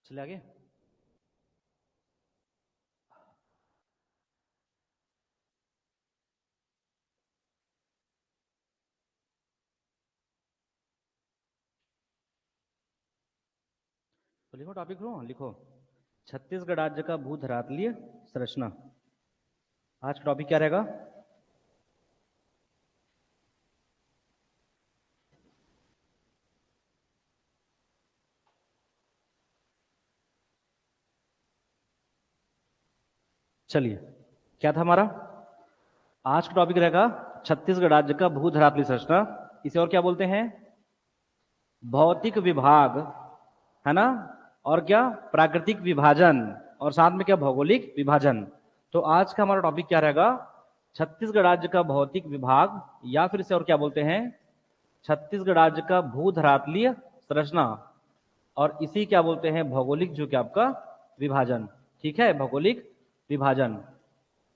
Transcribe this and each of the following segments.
चले आगे। तो लिखो टॉपिक लिखो छत्तीसगढ़ राज्य का भूधरातलीय संरचना। आज का टॉपिक क्या रहेगा? चलिए, क्या था हमारा आज का टॉपिक रहेगा? छत्तीसगढ़ राज्य का भूधरातलीय संरचना। इसे और क्या बोलते हैं? भौतिक विभाग, है ना? और क्या? प्राकृतिक विभाजन, और साथ में क्या? भौगोलिक विभाजन। तो आज का हमारा टॉपिक क्या रहेगा? छत्तीसगढ़ राज्य का भौतिक विभाग, या फिर इसे और क्या बोलते हैं? छत्तीसगढ़ राज्य का भूधरातलीय संरचना। और इसी क्या बोलते हैं? भौगोलिक जो कि आपका विभाजन। ठीक है, भौगोलिक विभाजन।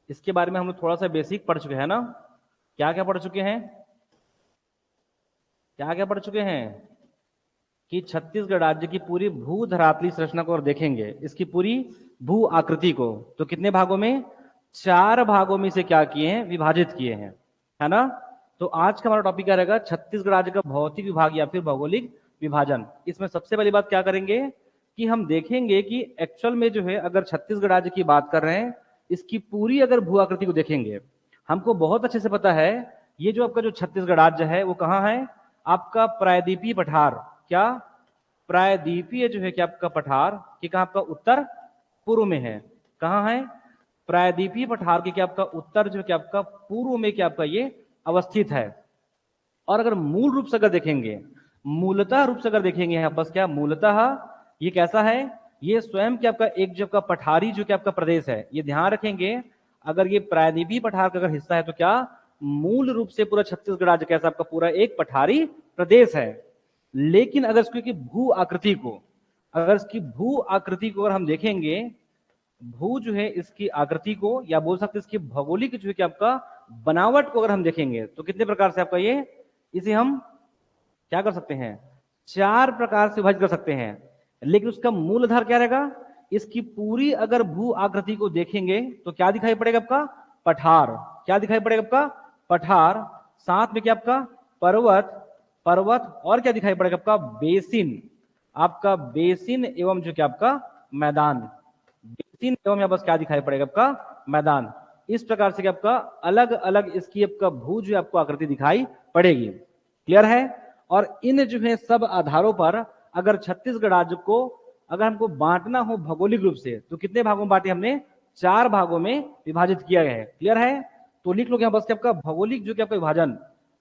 इसके बारे में हम लोग थोड़ा सा बेसिक पढ़ चुके हैं ना? क्या क्या पढ़ चुके हैं? क्या क्या पढ़ चुके हैं? कि छत्तीसगढ़ राज्य की पूरी भू धरातलीय संरचना को और देखेंगे, इसकी पूरी भू आकृति को। तो कितने भागों में? 4 भागों में इसे क्या किए हैं? विभाजित किए हैं, है ना? तो आज का हमारा टॉपिक क्या रहेगा? छत्तीसगढ़ राज्य का भौतिक विभाग या फिर भौगोलिक विभाजन। इसमें सबसे पहली बात क्या करेंगे कि हम देखेंगे कि एक्चुअल में जो है, अगर छत्तीसगढ़ राज्य की बात कर रहे हैं, इसकी पूरी अगर भू आकृति को देखेंगे, हमको बहुत अच्छे से पता है ये जो आपका जो छत्तीसगढ़ राज्य है वो कहाँ है? आपका प्रायद्वीपीय पठार। क्या? प्रायद्वीपीय जो है कि आपका पठार कि कहाँ? आपका उत्तर पूर्व में है। कहाँ है? प्रायद्वीपीय पठार के क्या आपका उत्तर जो कि आपका पूर्व में क्या आपका ये अवस्थित है। और अगर मूल रूप से अगर देखेंगे, मूलतः रूप से अगर देखेंगे यहाँ बस क्या मूलतः ये कैसा है? ये स्वयं क्या आपका एक जो आपका पठारी जो कि आपका प्रदेश है, ये ध्यान रखेंगे। अगर ये प्रायद्वीपीय पठार का अगर हिस्सा है तो क्या मूल रूप से पूरा छत्तीसगढ़ राज्य कैसा आपका पूरा एक पठारी प्रदेश है। लेकिन अगर इसकी भू आकृति को, अगर इसकी भू आकृति को अगर हम देखेंगे, भू जो है इसकी आकृति को, या बोल सकते इसकी भौगोलिक जो है कि आपका बनावट को अगर हम देखेंगे, तो कितने प्रकार से आपका ये, इसे हम क्या कर सकते हैं? 4 प्रकार से विभाजित कर सकते हैं। लेकिन उसका मूल आधार क्या रहेगा? इसकी पूरी अगर भू आकृति को देखेंगे तो क्या दिखाई पड़ेगा आपका? पठार। क्या दिखाई पड़ेगा आपका? पठार। साथ में क्या आपका? पर्वत। पर्वत और क्या दिखाई पड़ेगा आपका? बेसिन। आपका बेसिन एवं जो क्या आपका मैदान। बेसिन एवं यहाँ बस क्या दिखाई पड़ेगा आपका? मैदान। इस प्रकार से क्या आपका अलग अलग इसकी आपका भू जो आपको आकृति दिखाई पड़ेगी। क्लियर है? और इन जो है सब आधारों पर अगर छत्तीसगढ़ राज्य को अगर हमको बांटना हो भौगोलिक रूप से, तो कितने भागों में बांटे? हमने 4 भागों में विभाजित किया गया है। क्लियर है? तो लिख लो यहाँ बस आपका भौगोलिक जो कि आपका विभाजन,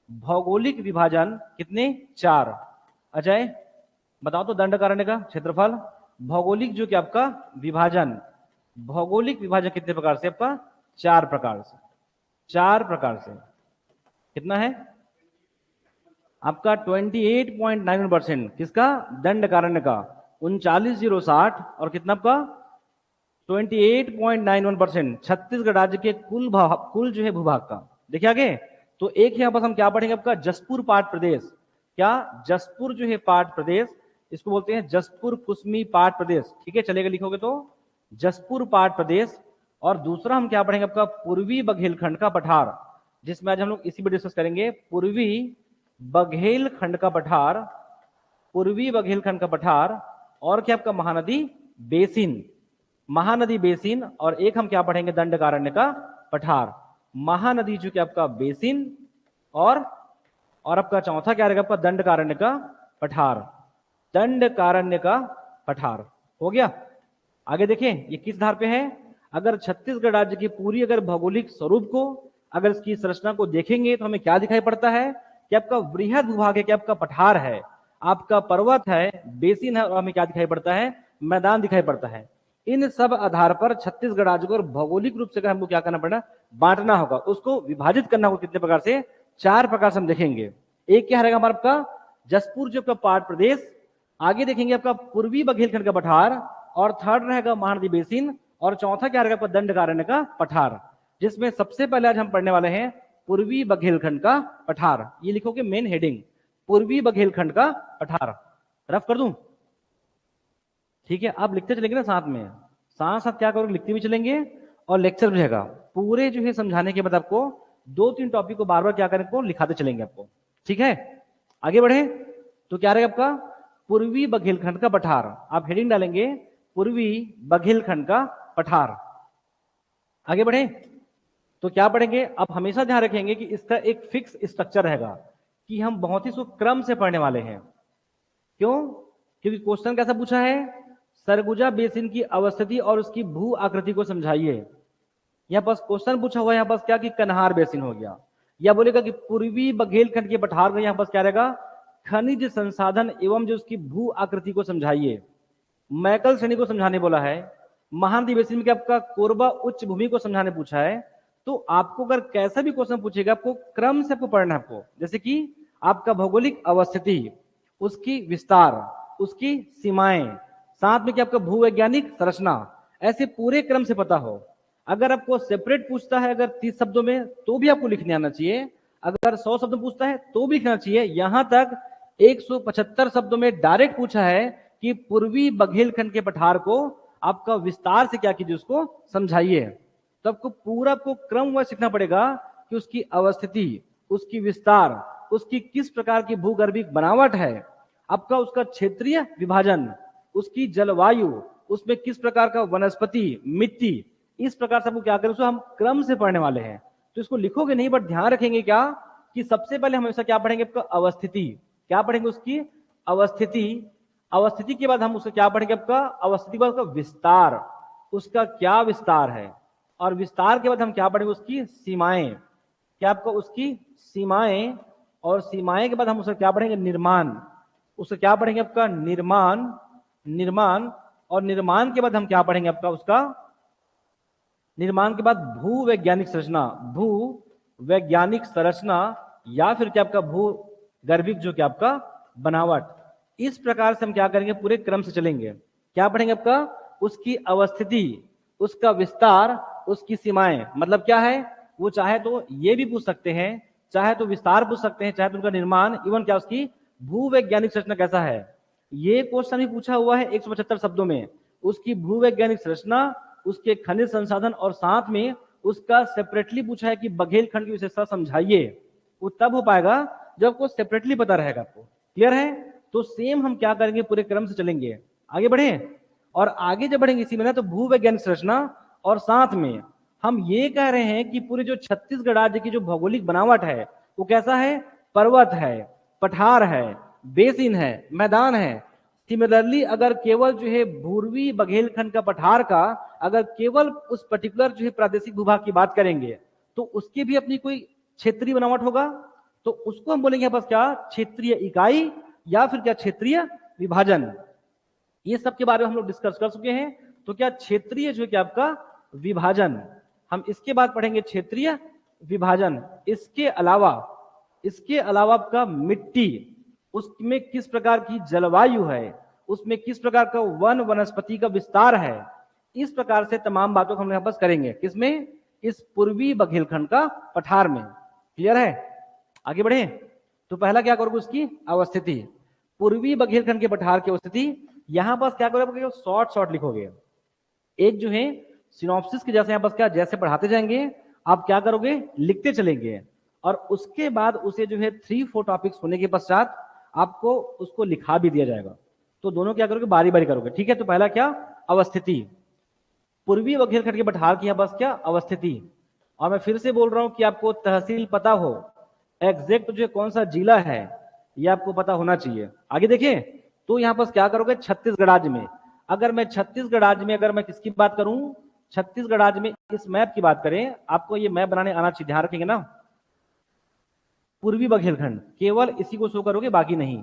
भौगोलिक विभाजन कितने? 4। अजय बताओ तो दंड कारण्य का क्षेत्रफल। भौगोलिक जो कि आपका विभाजन, भौगोलिक विभाजन कितने प्रकार से? आपका 4 प्रकार से। 4 प्रकार से कितना है आपका? 28.91%। किसका? दंड कारण्य का 39,060। और कितना आपका? 28.91% छत्तीसगढ़ राज्य के कुल जो है भूभाग का। देखिए आगे, तो एक यहाँ पर हम क्या पढ़ेंगे? आपका जसपुर पाट प्रदेश। क्या? जसपुर जो है पाट प्रदेश, इसको बोलते हैं जसपुर कुसमी पाट प्रदेश। ठीक है, चलेगा, लिखोगे तो जसपुर पाट प्रदेश। और दूसरा हम क्या पढ़ेंगे? आपका पूर्वी बघेलखंड का पठार, जिसमें आज हम लोग इसी पर डिस्कस करेंगे। पूर्वी बघेलखंड का पठार, पूर्वी बघेलखंड का पठार। और क्या आपका? महानदी बेसिन। महानदी बेसिन। और एक हम क्या पढ़ेंगे? दंडकारण्य का पठार। महानदी जो कि आपका बेसिन, और आपका चौथा क्या रहेगा? आपका दंडकारण्य का पठार। दंडकारण्य का पठार हो गया। आगे देखें ये किस धार पे है? अगर छत्तीसगढ़ राज्य की पूरी अगर भौगोलिक स्वरूप को, अगर इसकी संरचना को देखेंगे तो हमें क्या दिखाई पड़ता है? कि आपका वृहद भूभाग है, कि आपका पठार है, आपका पर्वत है, बेसिन है, और हमें क्या दिखाई पड़ता है? मैदान दिखाई पड़ता है। इन सब आधार पर छत्तीसगढ़ राज्य को भौगोलिक रूप से हमको क्या करना पड़ेगा? बांटना होगा, उसको विभाजित करना होगा। कितने प्रकार से? 4 प्रकार से हम देखेंगे। एक क्या रहेगा हमारा? आपका जसपुर जो का पाट प्रदेश। आगे देखेंगे आपका पूर्वी बघेलखंड का पठार। और थर्ड रहेगा महानदी बेसिन। और चौथा क्या रहेगा? आपका दंडकारण्य का पठार, जिसमें सबसे पहले आज हम पढ़ने वाले हैं पूर्वी बघेलखंड का पठार। ये लिखोगे मेन हेडिंग, पूर्वी बघेलखंड का पठार। रफ कर दूं? ठीक है, आप लिखते चलेंगे ना साथ में, साथ साथ क्या करोगे, लिखते भी चलेंगे और लेक्चर भी रहेगा। पूरे जो है समझाने के बाद आपको 2-3 टॉपिक को बार बार क्या करें, आपको लिखाते चलेंगे आपको। ठीक है, आगे बढ़े तो क्या रहेगा आपका, पूर्वी बघेलखंड का पठार। आप हेडिंग डालेंगे पूर्वी बघेलखंड का पठार। आगे बढ़े तो क्या पढ़ेंगे, आप हमेशा ध्यान रखेंगे कि इसका एक फिक्स स्ट्रक्चर रहेगा कि हम बहुत ही क्रम से पढ़ने वाले हैं। क्यों, क्योंकि क्वेश्चन कैसा पूछा है, सरगुजा बेसिन की अवस्थिति और उसकी भू आकृति को समझाइए। यहां पास क्वेश्चन पूछा हुआ है, यहां पास क्या कि कन्हार बेसिन हो गया, या बोलेगा कि पूर्वी बघेलखंड के पठार का, यहां पास क्या रहेगा, खनिज संसाधन एवं जो उसकी भू आकृति को समझाइए। मैकल श्रेणी को समझाने बोला है, महानदी बेसिन में आपका कोरबा उच्च भूमि को समझाने पूछा है। तो आपको अगर कैसा भी क्वेश्चन पूछेगा, आपको क्रम से आपको पढ़ना है आपको, जैसे कि आपका भौगोलिक अवस्थिति, उसकी विस्तार, उसकी सीमाएं, साथ में क्या आपका भूवैज्ञानिक संरचना, ऐसे पूरे क्रम से पता हो। अगर आपको सेपरेट पूछता है, अगर 30 शब्दों में, तो भी आपको लिखने आना चाहिए। अगर 100 शब्द पूछता है तो भी लिखना चाहिए। यहां तक 175 शब्दों में डायरेक्ट पूछा है कि पूर्वी बघेलखंड के पठार को आपका विस्तार से क्या कीजिए, उसको समझाइए। तो आपको पूरा आपको क्रम वाइज सीखना पड़ेगा कि उसकी अवस्थिति, उसकी विस्तार, उसकी किस प्रकार की भूगर्भिक बनावट है, आपका उसका क्षेत्रीय विभाजन, उसकी जलवायु, उसमें किस प्रकार का वनस्पति, मिट्टी, इस प्रकार से आपको क्या करें, उसको हम क्रम से पढ़ने वाले हैं। तो इसको लिखोगे नहीं, बट ध्यान रखेंगे क्या कि सबसे पहले हमेशा क्या पढ़ेंगे, आपका अवस्थिति, क्या पढ़ेंगे, उसकी अवस्थिति। अवस्थिति के बाद हम उसका क्या पढ़ेंगे, आपका अवस्थिति के बाद उसका विस्तार, उसका क्या विस्तार है, और विस्तार के बाद हम क्या पढ़ेंगे, उसकी सीमाएं, क्या आपको उसकी सीमाएं, और सीमाएं के बाद हम उसका क्या पढ़ेंगे, निर्माण, उसका क्या पढ़ेंगे, आपका निर्माण, निर्माण, और निर्माण के बाद हम क्या पढ़ेंगे, आपका उसका निर्माण के बाद भू वैज्ञानिक संरचना, भू वैज्ञानिक संरचना, या फिर क्या आपका भू गर्भिक जो क्या आपका बनावट। इस प्रकार से हम क्या करेंगे, पूरे क्रम से चलेंगे। क्या पढ़ेंगे, आपका उसकी अवस्थिति, उसका विस्तार, उसकी सीमाएं, मतलब क्या है, वो चाहे तो ये भी पूछ सकते हैं, चाहे तो विस्तार पूछ सकते हैं, चाहे तो उनका निर्माण, इवन क्या उसकी भू वैज्ञानिक संरचना कैसा है। ये क्वेश्चन भी पूछा हुआ है 175 शब्दों में, उसकी भू वैज्ञानिक संरचना, उसके खनिज संसाधन, और साथ में उसका सेपरेटली पूछा है कि बघेलखंड की विशेषता समझाइए। वो तब हो पाएगा जब आपको सेपरेटली पता रहेगा आपको। क्लियर है, तो सेम हम क्या करेंगे, पूरे क्रम से चलेंगे, आगे बढ़े। और आगे जब बढ़ेंगे इसी में ना, तो भू वैज्ञानिक संरचना, और साथ में हम ये कह रहे हैं कि पूरे जो छत्तीसगढ़ राज्य की जो भौगोलिक बनावट है वो कैसा है, पर्वत है, पठार है, बेसिन है, मैदान है। सिमिलरली अगर केवल जो है पूर्वी बघेलखंड का पठार का, अगर केवल उस पर्टिकुलर जो है प्रादेशिक भूभाग की बात करेंगे, तो उसकी भी अपनी कोई क्षेत्रीय बनावट होगा, तो उसको हम बोलेंगे बस क्या, क्षेत्रीय इकाई, या फिर क्या क्षेत्रीय विभाजन। ये सब के बारे में हम लोग डिस्कस कर चुके हैं। तो क्या क्षेत्रीय जो है क्या आपका विभाजन, हम इसके बाद पढ़ेंगे क्षेत्रीय विभाजन। इसके अलावा आपका मिट्टी, उसमें किस प्रकार की जलवायु है, उसमें किस प्रकार का वन वनस्पति का विस्तार है, इस प्रकार से तमाम बातों को हम यहाँ पर करेंगे, किसमें, इस पूर्वी बघेलखंड का पठार में। क्लियर है, आगे बढ़े। तो पहला क्या करोगे, उसकी अवस्थिति, पूर्वी बघेलखंड के पठार की अवस्थिति। यहां पर क्या करोगे, शॉर्ट शॉर्ट लिखोगे, एक जो है सिनॉप्सिस के जैसे, यहां पर क्या, जैसे पढ़ाते जाएंगे आप क्या करोगे, लिखते चलेंगे, और उसके बाद उसे जो है 3-4 टॉपिक्स होने के पश्चात आपको उसको लिखा भी दिया जाएगा। तो दोनों क्या करोगे, बारी बारी करोगे। ठीक है, तो पहला क्या, अवस्थिति, पूर्वी बघेलखंड के पठार की बस क्या अवस्थिति। और मैं फिर से बोल रहा हूं कि आपको तहसील पता हो, एग्जैक्ट जो कौन सा जिला है ये आपको पता होना चाहिए। आगे देखिए, तो यहाँ पर क्या करोगे, छत्तीसगढ़ राज्य में, अगर मैं छत्तीसगढ़ राज्य में अगर मैं किसकी बात करूं, छत्तीसगढ़ राज्य में इस मैप की बात करें, आपको ये मैप बनाने आना चाहिए, ध्यान रखेंगे ना। पूर्वी बघेलखंड केवल इसी को शो करोगे, बाकी नहीं।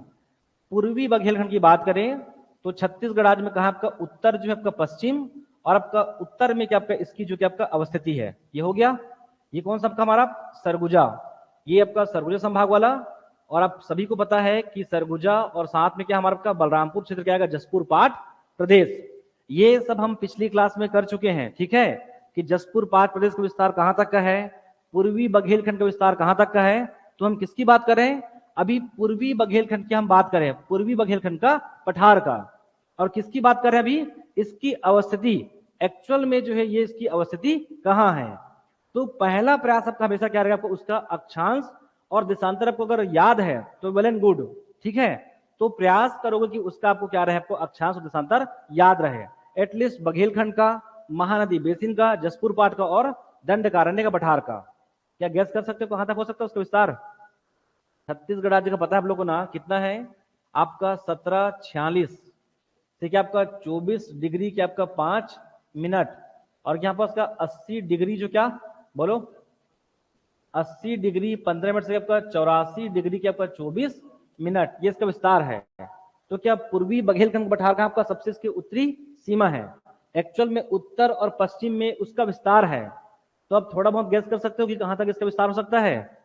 पूर्वी बघेलखंड की बात करें तो छत्तीसगढ़ राज्य में कहा आपका उत्तर जो है आपका पश्चिम, और आपका उत्तर में क्या आपका इसकी जो क्या आपका अवस्थिति है, ये हो गया। ये कौन सा आपका हमारा सरगुजा, ये आपका सरगुजा संभाग वाला। और आप सभी को पता है कि सरगुजा और साथ में क्या हमारा आपका बलरामपुर क्षेत्र क्या आएगा, जसपुर पाट प्रदेश। ये सब हम पिछली क्लास में कर चुके हैं। ठीक है, कि जसपुर पाट प्रदेश का विस्तार कहां तक का है, पूर्वी बघेलखंड का विस्तार कहां तक का है। तो हम किसकी बात करें, अभी पूर्वी बघेलखंड की हम बात करें, पूर्वी बघेलखंड का पठार का। और किसकी बात कर रहे हैं अभी, इसकी अवस्थिति, एक्चुअल में जो है ये इसकी अवस्थिति कहाँ है। तो पहला प्रयास आपका हमेशा क्या रहेगा, आपको उसका अक्षांश और देशांतर आपको अगर याद है तो वेल एंड गुड, ठीक है। तो प्रयास करोगे कि उसका आपको क्या रहे, आपको अक्षांश और देशांतर याद रहे, एटलीस्ट बघेलखंड का, महानदी बेसिन का, जसपुर पाट का और दंडकारण्य का, पठार का। क्या गैस कर सकते हो कहां तक हो सकता है उसका विस्तार। छत्तीसगढ़ राज्य का पता है आप लोगों को ना कितना है, आपका 1746 ठीक है, आपका 24 डिग्री के आपका 5 मिनट, और यहाँ पर उसका 80 डिग्री जो क्या बोलो, 80 डिग्री 15 मिनट से आपका 84 डिग्री के आपका 24 मिनट, ये इसका विस्तार है। तो क्या पूर्वी बघेलखंड पठार का आपका सबसे इसकी उत्तरी सीमा है, एक्चुअल में उत्तर और पश्चिम में उसका विस्तार है। तो आप थोड़ा बहुत गैस कर सकते हो कि कहां तक इसका विस्तार हो सकता है।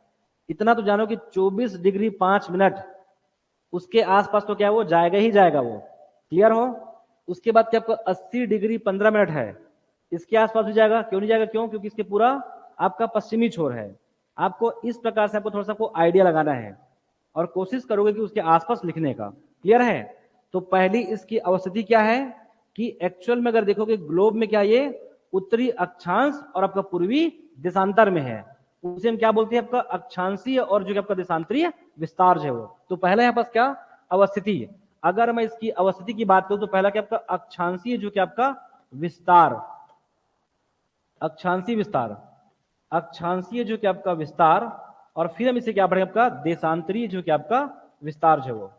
इतना तो जानो कि 24 डिग्री 5 मिनट, उसके आसपास तो क्या वो जाएगा ही जाएगा, वो क्लियर हो। उसके बाद क्या आपको 80 डिग्री 15 मिनट है, इसके आसपास भी जाएगा, क्यों नहीं जाएगा, क्यों, क्योंकि इसके पूरा आपका पश्चिमी छोर है। आपको इस प्रकार से आपको थोड़ा सा आपको आइडिया लगाना है और कोशिश करोगे कि उसके आसपास लिखने का, क्लियर है। तो पहली इसकी अवस्थिति क्या है कि एक्चुअल में अगर देखोगे ग्लोब में क्या ये उत्तरी अक्षांश और आपका पूर्वी देशांतर में है, उसे हम क्या बोलते हैं, आपका अक्षांशीय और जो आपका देशांतरीय विस्तार जो है वो। तो पहला यहाँ पास क्या अवस्थिति, अगर मैं इसकी अवस्थिति की बात करूं तो पहला क्या आपका अक्षांशीय जो कि आपका विस्तार, अक्षांशीय विस्तार, अक्षांशीय जो कि आपका विस्तार, और फिर हम इसे क्या पढ़ेंगे आपका देशांतरीय जो कि आपका विस्तार जो वो।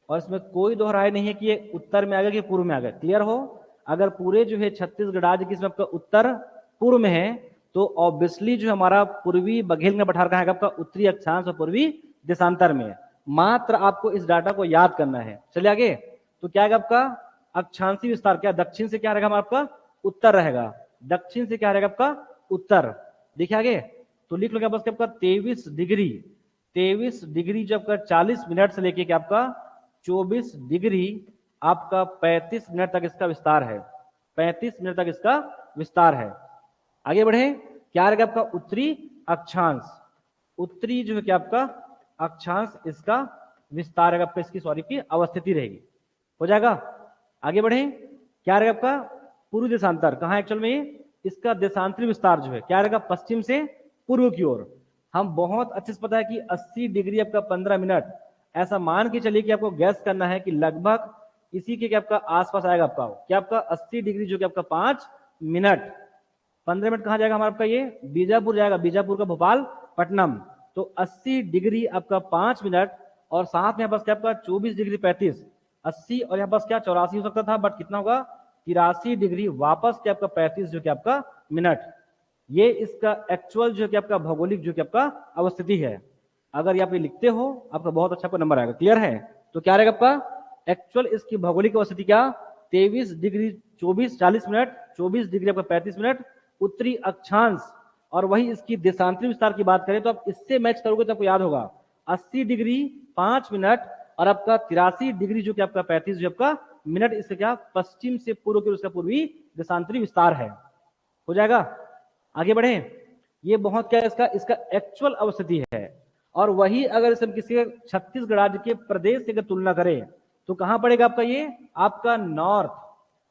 और इसमें कोई दोहराई नहीं है कि ये उत्तर में आ गया कि पूर्व में आ गया, क्लियर हो। अगर पूरे जो है छत्तीसगढ़ राज्य की इसमें आपका उत्तर पूर्व में है तो ऑब्वियसली जो हमारा पूर्वी बघेलखंड पठार कहाँ है आपका उत्तरी अक्षांश और पूर्वी देशांतर में। मात्र आपको इस डाटा को याद करना है। चलिए आगे, तो क्या है आपका अक्षांशीय विस्तार, क्या दक्षिण से क्या रहेगा हमारा आपका उत्तर रहेगा, दक्षिण से क्या रहेगा आपका उत्तर। देखिए आगे, तो लिख लो क्या बस आपका 23 डिग्री, 23 डिग्री जो आपका 40 मिनट से लेके क्या आपका 24 डिग्री आपका 35 मिनट तक इसका विस्तार है, 35 मिनट तक इसका विस्तार है। आगे बढ़े, क्या रहेगा आपका उत्तरी अक्षांश, उत्तरी जो है क्या आपका अक्षांश, इसका विस्तार रहेगा आपका, इसकी सॉरी की अवस्थिति रहेगी, हो जाएगा। आगे बढ़े, क्या रहेगा आपका पूर्व देशांतर, कहां एक्चुअल में ये इसका देशांतरी विस्तार जो है क्या रहेगा पश्चिम से पूर्व की ओर। हम बहुत अच्छे से पता है कि 80 डिग्री आपका 15 मिनट, ऐसा मान के चलिए कि आपको गैस करना है कि लगभग इसी के क्या आपका आसपास आएगा आपका, क्या आपका 80 डिग्री जो कि आपका 5 मिनट, 15 मिनट कहां जाएगा हमारा आपका ये बीजापुर जाएगा, बीजापुर का भोपालपट्टनम। तो 80 डिग्री आपका 5 मिनट और साथ में बस क्या आपका 24 डिग्री 35, 80 और यहाँ पास क्या 84 हो सकता था, बट कितना होगा 83 डिग्री वापस क्या आपका 35 जो कि आपका मिनट। ये इसका एक्चुअल जो कि आपका भौगोलिक जो कि आपका अवस्थिति है। अगर यहाँ पे लिखते हो आपका बहुत अच्छा आपका नंबर आएगा, क्लियर है। तो क्या रहेगा आपका एक्चुअल इसकी भौगोलिक अवस्थिति क्या 23 डिग्री 24 40 मिनट, 24 डिग्री आपका 35 मिनट उत्तरी अक्षांश, और वही इसकी देशांतरी विस्तार की बात करें तो आप इससे मैच करोगे तो आपको याद होगा 80 डिग्री 5 मिनट और आपका 83 डिग्री जो कि आपका 35 जो आपका मिनट, इससे क्या पश्चिम से पूर्व की उसका पूर्वी देशांतरी विस्तार है, हो जाएगा। आगे बढ़े, ये बहुत क्या इसका इसका एक्चुअल अवस्थिति है। और वही अगर इसे हम किसी छत्तीसगढ़ राज्य के प्रदेश से अगर तुलना करें तो कहां पड़ेगा आपका ये आपका नॉर्थ,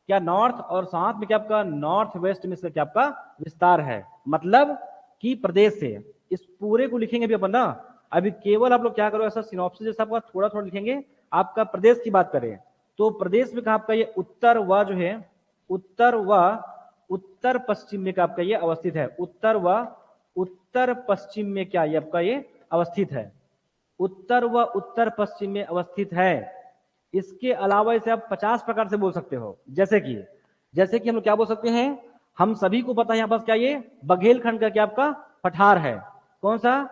क्या नॉर्थ, और साथ में क्या आपका नॉर्थ वेस्ट में इसका क्या आपका विस्तार है, मतलब कि प्रदेश से। इस पूरे को लिखेंगे भी अपन ना, अभी केवल आप लोग क्या करो ऐसा सिनॉप्सिस जैसा आपका थोड़ा थोड़ा लिखेंगे। आपका प्रदेश की बात करें तो प्रदेश में कहा आपका ये उत्तर व जो है उत्तर व उत्तर पश्चिम में क्या आपका ये अवस्थित है, उत्तर व उत्तर पश्चिम में क्या ये आपका ये अवस्थित है, उत्तर व उत्तर पश्चिम में अवस्थित है। इसके अलावा इसे आप 50 प्रकार से बोल सकते हो, जैसे कि हम क्या बोल सकते हैं, हम सभी को पता है यहाँ पास क्या ये बघेलखंड का क्या आपका पठार है, कौन सा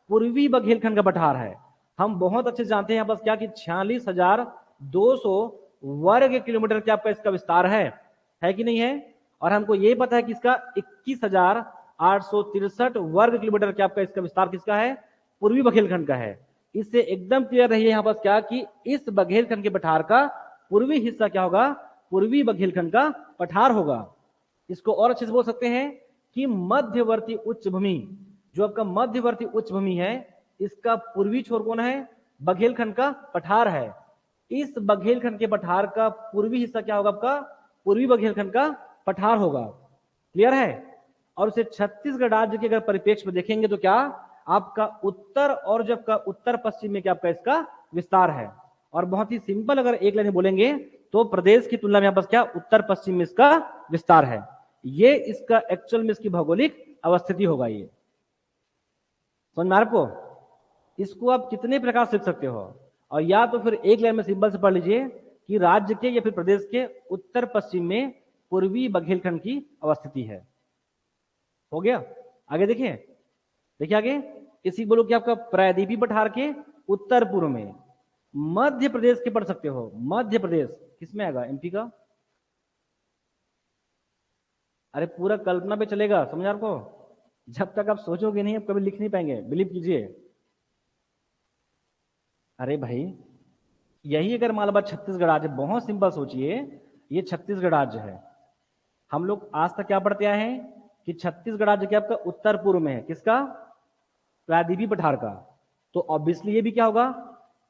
पूर्वी बघेलखंड का पठार है। हम बहुत अच्छे से जानते हैं यहाँ पास क्या कि 46,200 वर्ग किलोमीटर क्या आपका इसका विस्तार है कि नहीं है। और हमको ये पता है कि इसका 21,863 वर्ग किलोमीटर क्या आपका इसका विस्तार किसका है, पूर्वी बघेलखंड का है। इससे एकदम क्लियर रहिए यहाँ पास क्या कि इस बघेलखंड के पठार का पूर्वी हिस्सा क्या होगा, पूर्वी बघेलखंड का पठार होगा। इसको और अच्छे से बोल सकते हैं कि मध्यवर्ती उच्च भूमि, जो आपका मध्यवर्ती उच्च भूमि है, इसका पूर्वी छोर कौन है, बघेलखंड का पठार है। इस बघेलखंड के पठार का पूर्वी हिस्सा क्या होगा आपका, पूर्वी बघेलखंड का पठार होगा। क्लियर है। और उसे छत्तीसगढ़ राज्य के अगर परिप्रेक्ष्य में देखेंगे तो क्या आपका उत्तर और जो आपका उत्तर पश्चिम में क्या आपका इसका विस्तार है। और बहुत ही सिंपल अगर एक लाइन बोलेंगे तो प्रदेश की तुलना में यहाँ पर क्या उत्तर पश्चिम में इसका विस्तार है। ये इसका एक्चुअल में इसकी भौगोलिक अवस्थिति होगा। ये समझ में आपको, इसको आप कितने प्रकार से लिख सकते हो, और या तो फिर एक लाइन में सिंपल से पढ़ लीजिए कि राज्य के या फिर प्रदेश के उत्तर पश्चिम में पूर्वी बघेलखंड की अवस्थिति है। हो गया। आगे देखिए, देखिए आगे इसी बोलो कि आपका प्रायद्वीपीय पठार के उत्तर पूर्व में मध्य प्रदेश के पढ़ सकते हो। मध्य प्रदेश किसमें आएगा, एमपी का। अरे पूरा कल्पना पे चलेगा, समझ आपको, जब तक आप सोचोगे नहीं आप कभी लिख नहीं पाएंगे, बिलीव कीजिए। अरे भाई यही अगर मान लो छत्तीसगढ़ राज्य, बहुत सिंपल सोचिए, ये छत्तीसगढ़ राज्य है। हम लोग आज तक क्या पढ़ते आए हैं कि छत्तीसगढ़ राज्य क्या आपका उत्तर पूर्व में है, किसका, प्रायद्वीपीय पठार का। तो ऑब्वियसली ये भी क्या होगा,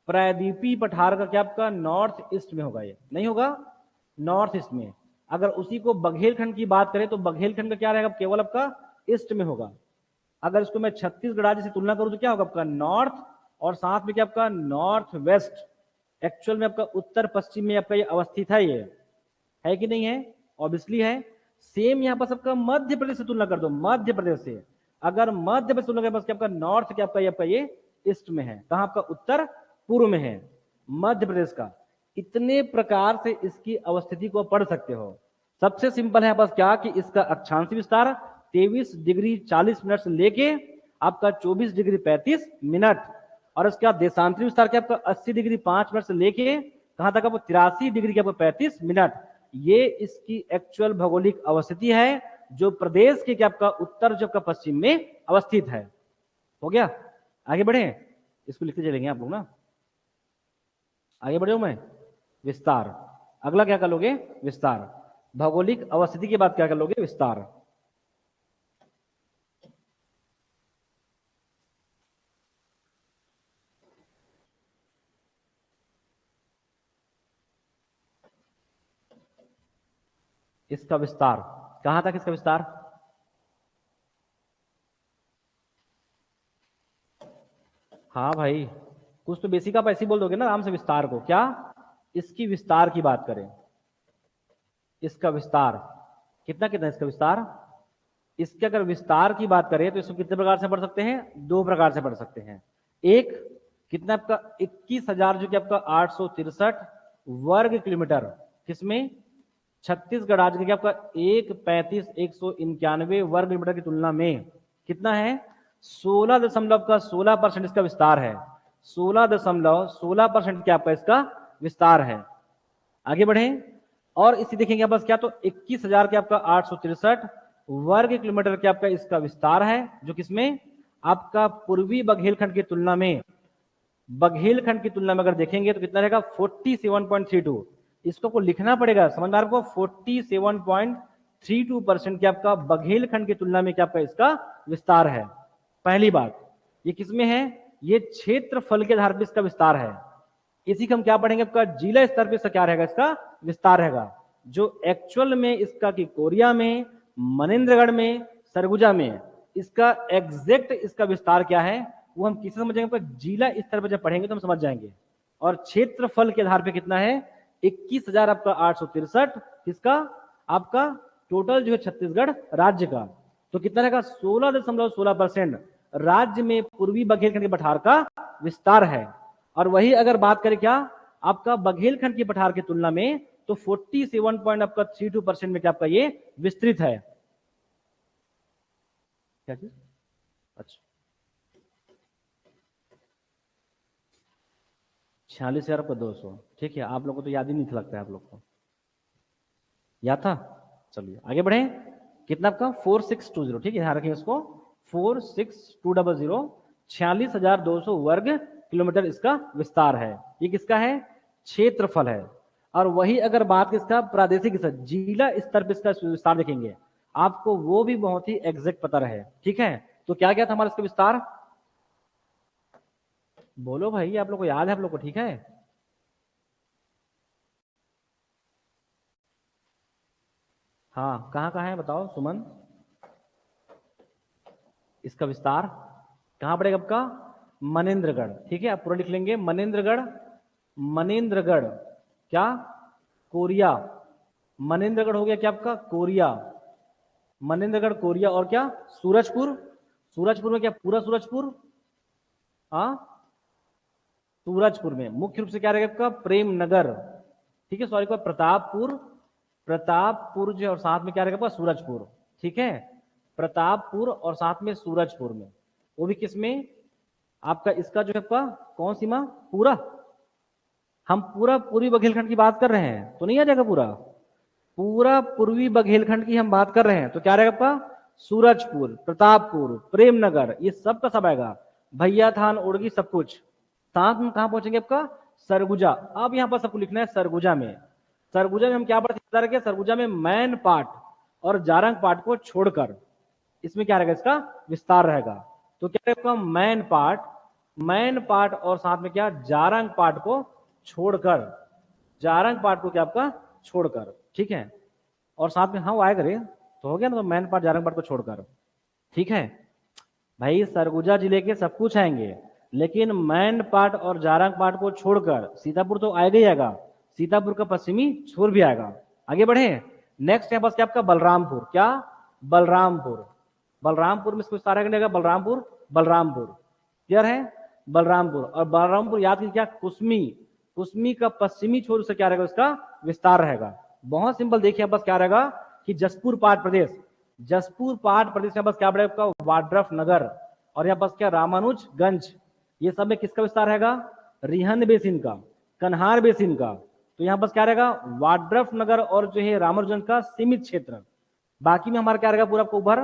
प्रायद्वीपीय पठार का क्या आपका नॉर्थ ईस्ट में होगा। ये नहीं होगा नॉर्थ ईस्ट में। अगर उसी को बघेलखंड की बात करें तो बघेलखंड का क्या रहेगा, केवल आपका ईस्ट में होगा। अगर इसको मैं छत्तीसगढ़ राज्य से तुलना करूं तो क्या होगा आपका नॉर्थ, और साथ में क्या आपका नॉर्थ वेस्ट। एक्चुअल में आपका उत्तर पश्चिम में आपका ये अवस्थित है। ये है कि नहीं है, ऑब्वियसली है। सेम यहाँ पर सबका मध्य प्रदेश से तुलना कर दो, मध्य प्रदेश से अगर मध्य प्रदेश तुलना करें, क्या आपका नॉर्थ क्या आपका ये ईस्ट में है, कहाँ आपका उत्तर पूर्व में है मध्य प्रदेश का। इतने प्रकार से इसकी अवस्थिति को पढ़ सकते हो। सबसे सिंपल है बस क्या कि इसका अक्षांशीय विस्तार 23 डिग्री 40 मिनट से लेके आपका 24 डिग्री 35 मिनट, और इसका देशांतरी विस्तार क्या आपका 80 डिग्री 5 मिनट से लेके कहां तक आपको 83 डिग्री के आपको 35 मिनट। ये इसकी एक्चुअल भौगोलिक अवस्थिति है जो प्रदेश के क्या आपका उत्तर जो आपका पश्चिम में अवस्थित है। हो गया। आगे बढ़े, इसको लिखते चलेंगे आप लोग ना। आगे बढ़े मैं, विस्तार। अगला क्या कर लोगे, विस्तार। भौगोलिक अवस्थिति के बाद क्या कर लोगे, विस्तार। इसका विस्तार कहां तक, इसका विस्तार हाँ भाई, कुछ तो बेसिक आप ऐसे ही बोल दोगे ना आराम से। विस्तार को क्या, इसकी विस्तार की बात करें, इसका विस्तार कितना कितना, इसका विस्तार। इसके अगर विस्तार की बात करें तो इसको कितने प्रकार से पढ़ सकते हैं, दो प्रकार से पढ़ सकते हैं। एक कितना आपका 21,000 जो कि आपका 863 वर्ग किलोमीटर, किसमें, छत्तीसगढ़ राज्य के आपका 135,191 वर्ग किलोमीटर की तुलना में कितना है, 16.16% इसका विस्तार है। 16.16% क्या आपका इसका विस्तार है। आगे बढ़े और इसी देखेंगे बस क्या, तो 21,000 के आपका 863 वर्ग किलोमीटर के आपका इसका विस्तार है, जो किसमें आपका पूर्वी बघेलखंड की तुलना में, बघेलखंड की तुलना में अगर देखेंगे तो कितना रहेगा 47.32। इसको को लिखना पड़ेगा, समझ में आपको, 47.32% क्या आपका बघेलखंड की तुलना में क्या आपका इसका विस्तार है। पहली बात ये किसमें है, ये क्षेत्रफल के आधार पर इसका विस्तार है। इसी को हम क्या पढ़ेंगे, आपका जिला स्तर पे इसका क्या रहेगा, इसका विस्तार रहेगा। जो एक्चुअल में इसका कि कोरिया में, मनेन्द्रगढ़ में, सरगुजा में इसका एग्जैक्ट इसका विस्तार क्या है वो हम किसे समझेंगे, जिला स्तर पर जब पढ़ेंगे तो हम समझ जाएंगे। और क्षेत्रफल के आधार पे कितना है, 21,000 आपका 863 किसका, आपका टोटल जो है छत्तीसगढ़ राज्य का। तो कितना रहेगा 16.16% राज्य में पूर्वी बघेलखंड के पठार का विस्तार है। और वही अगर बात करें क्या आपका बघेलखंड की पठार की तुलना में तो 47.32% में क्या आपका ये विस्तृत है। क्या चीज, अच्छा 46,200, ठीक है। आप लोग को तो याद ही नहीं था लगता है, आप लोग को याद था। चलिए आगे बढ़े, कितना आपका 4620, ठीक है ध्यान रखिए इसको, 46200, 46,200 वर्ग किलोमीटर इसका विस्तार है। ये किसका है, क्षेत्रफल है। और वही अगर बात किसका, प्रादेशिक जिला स्तर पर इसका विस्तार देखेंगे आपको वो भी बहुत ही एग्जैक्ट पता रहे, ठीक है। तो क्या क्या था हमारा इसका विस्तार, बोलो भाई, आप लोग को याद है आप लोग को, ठीक है। हाँ, कहाँ है बताओ सुमन। इसका विस्तार कहाँ पड़ेगा आपका? मनेन्द्रगढ़। ठीक है, आप पूरा लिख लेंगे, मनेन्द्रगढ़। मनेन्द्रगढ़ क्या? कोरिया। मनेन्द्रगढ़ हो गया क्या आपका? कोरिया। मनेन्द्रगढ़, कोरिया, और क्या? सूरजपुर। सूरजपुर में क्या? पूरा सूरजपुर। हाँ, सूरजपुर में मुख्य रूप से क्या रहेगा आपका? प्रेम नगर। ठीक है, सॉरी को प्रतापपुर। प्रतापपुर जो और साथ में क्या रहेगा आपका? सूरजपुर। ठीक है, प्रतापपुर और साथ में सूरजपुर में, वो भी किसमें? आपका इसका जो है आपका कौन सीमा? पूरा। हम पूरा पूर्वी बघेलखंड की बात कर रहे हैं तो नहीं आ जाएगा पूरा? पूरा पूर्वी बघेलखंड की हम बात कर रहे हैं तो क्या रहेगा आपका? सूरजपुर, प्रतापपुर, प्रेमनगर, ये सब का सब आएगा। भैया थान, उड़गी, सब कुछ। साथ में कहां पहुंचेंगे आपका? सरगुजा। अब यहां पर सबको लिखना है सरगुजा में। सरगुजा में हम क्या पढ़ते हैं? सरगुजा में मैन पार्ट और जारंग पार्ट को छोड़कर इसमें क्या रहेगा? इसका विस्तार रहेगा। तो क्या रहेगा? मैन पार्ट और साथ में क्या? जारंग पार्ट को छोड़कर। जारंग पार्ट को क्या आपका? छोड़कर। ठीक है, और साथ में हाँ वो आया करे तो हो गया ना, तो मैन पार्ट जारंग पार्ट को छोड़कर। ठीक है भाई, सरगुजा जिले के सब कुछ आएंगे, लेकिन मैन पार्ट और जारंग पार्ट को छोड़कर सीतापुर तो आएगा ही आएगा, सीतापुर का पश्चिमी छोर भी आएगा। आगे बढ़े, नेक्स्ट है बस क्या आपका? बलरामपुर। क्या? बलरामपुर। बलरामपुर में इसको सारा करने का बलरामपुर। बलरामपुर क्लियर है? बलरामपुर। और बलरामपुर याद कीजिए क्या? कुसमी। कुसमी का पश्चिमी छोर से क्या रहेगा? उसका विस्तार रहेगा। बहुत सिंपल, देखिए बस क्या रहेगा कि जसपुर पाट प्रदेश। जसपुर पाट प्रदेश में बस क्या पड़ेगा? वाड्रफ नगर, और यहाँ बस क्या? रामानुजगंज। ये सब में किसका विस्तार रहेगा? रिहंद बेसिन का, कन्हार बेसिन का। तो यहाँ बस क्या रहेगा? वाड्रफ नगर और जो है रामानुजगंज का सीमित क्षेत्र। बाकी में हमारा क्या रहेगा? पूरा ऊपर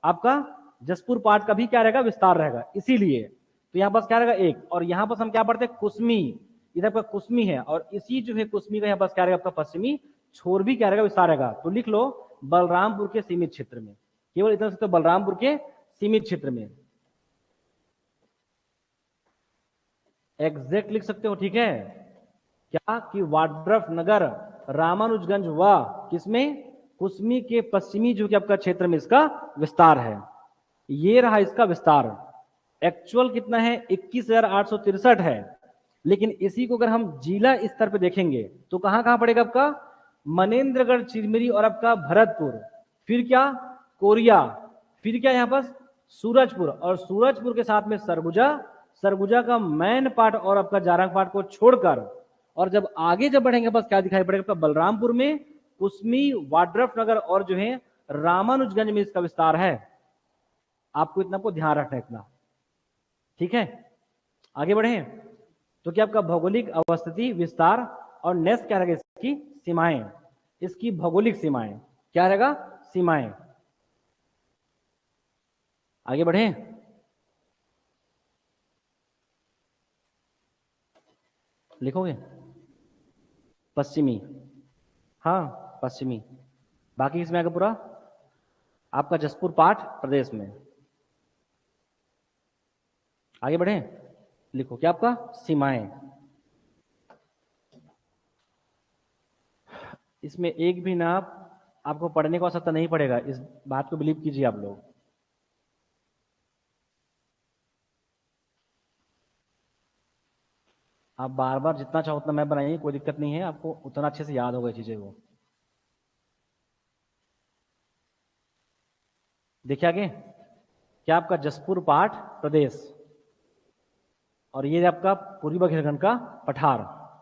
आपका जसपुर पाट का भी क्या रहेगा? विस्तार रहेगा। इसीलिए तो यहाँ बस क्या रहेगा? एक। और यहाँ बस हम क्या पढ़ते हैं? कुसमी। इधर पर कुसमी है, और इसी जो है कुसमी का यहाँ बस क्या रहेगा? आपका पश्चिमी छोर भी क्या रहेगा? विस्तार रहेगा। तो लिख लो बलरामपुर के सीमित क्षेत्र में, केवल इतना सकते बलरामपुर के सीमित क्षेत्र में एग्जैक्ट लिख सकते हो। ठीक है, क्या कि वाड्रफ नगर, रामानुजगंज व किसमें? कुसमी के पश्चिमी जो कि आपका क्षेत्र में इसका विस्तार है। ये रहा इसका विस्तार। एक्चुअल कितना है? 21,863 है, लेकिन इसी को अगर हम जिला स्तर पे देखेंगे तो कहां कहां पड़ेगा आपका? मनेन्द्रगढ़, चिरमिरी और आपका भरतपुर, फिर क्या? कोरिया, फिर क्या यहाँ पर? सूरजपुर, और सूरजपुर के साथ में सरगुजा। सरगुजा का मैन पार्ट और आपका जारंग पार्ट को छोड़कर, और जब आगे जब बढ़ेंगे बस क्या दिखाई पड़ेगा? आपका बलरामपुर में कुसमी, वाड्रफ नगर और जो है रामानुजगंज में इसका विस्तार है। आपको इतना को ध्यान रखना है इतना। ठीक है, आगे बढ़े तो क्या आपका भौगोलिक अवस्थिति, विस्तार, और नेक्स्ट क्या रहेगा? इसकी सीमाएं। इसकी भौगोलिक सीमाएं क्या रहेगा? सीमाएं। आगे बढ़े, लिखोगे पश्चिमी। हाँ पश्चिमी, बाकी इसमें आगे पूरा आपका जसपुर पाट प्रदेश में। आगे बढ़े, लिखो क्या आपका? सीमाएं। इसमें एक भी नाप आपको पढ़ने को आवश्यकता नहीं पड़ेगा, इस बात को बिलीव कीजिए आप लोग। आप बार बार जितना चाहो उतना मैप बनाइए, कोई दिक्कत नहीं है, आपको उतना अच्छे से याद होगा चीजें वो। देखिए आगे, क्या आपका जसपुर पाट प्रदेश, और ये आपका पूर्वी बघेलखंड का पठार।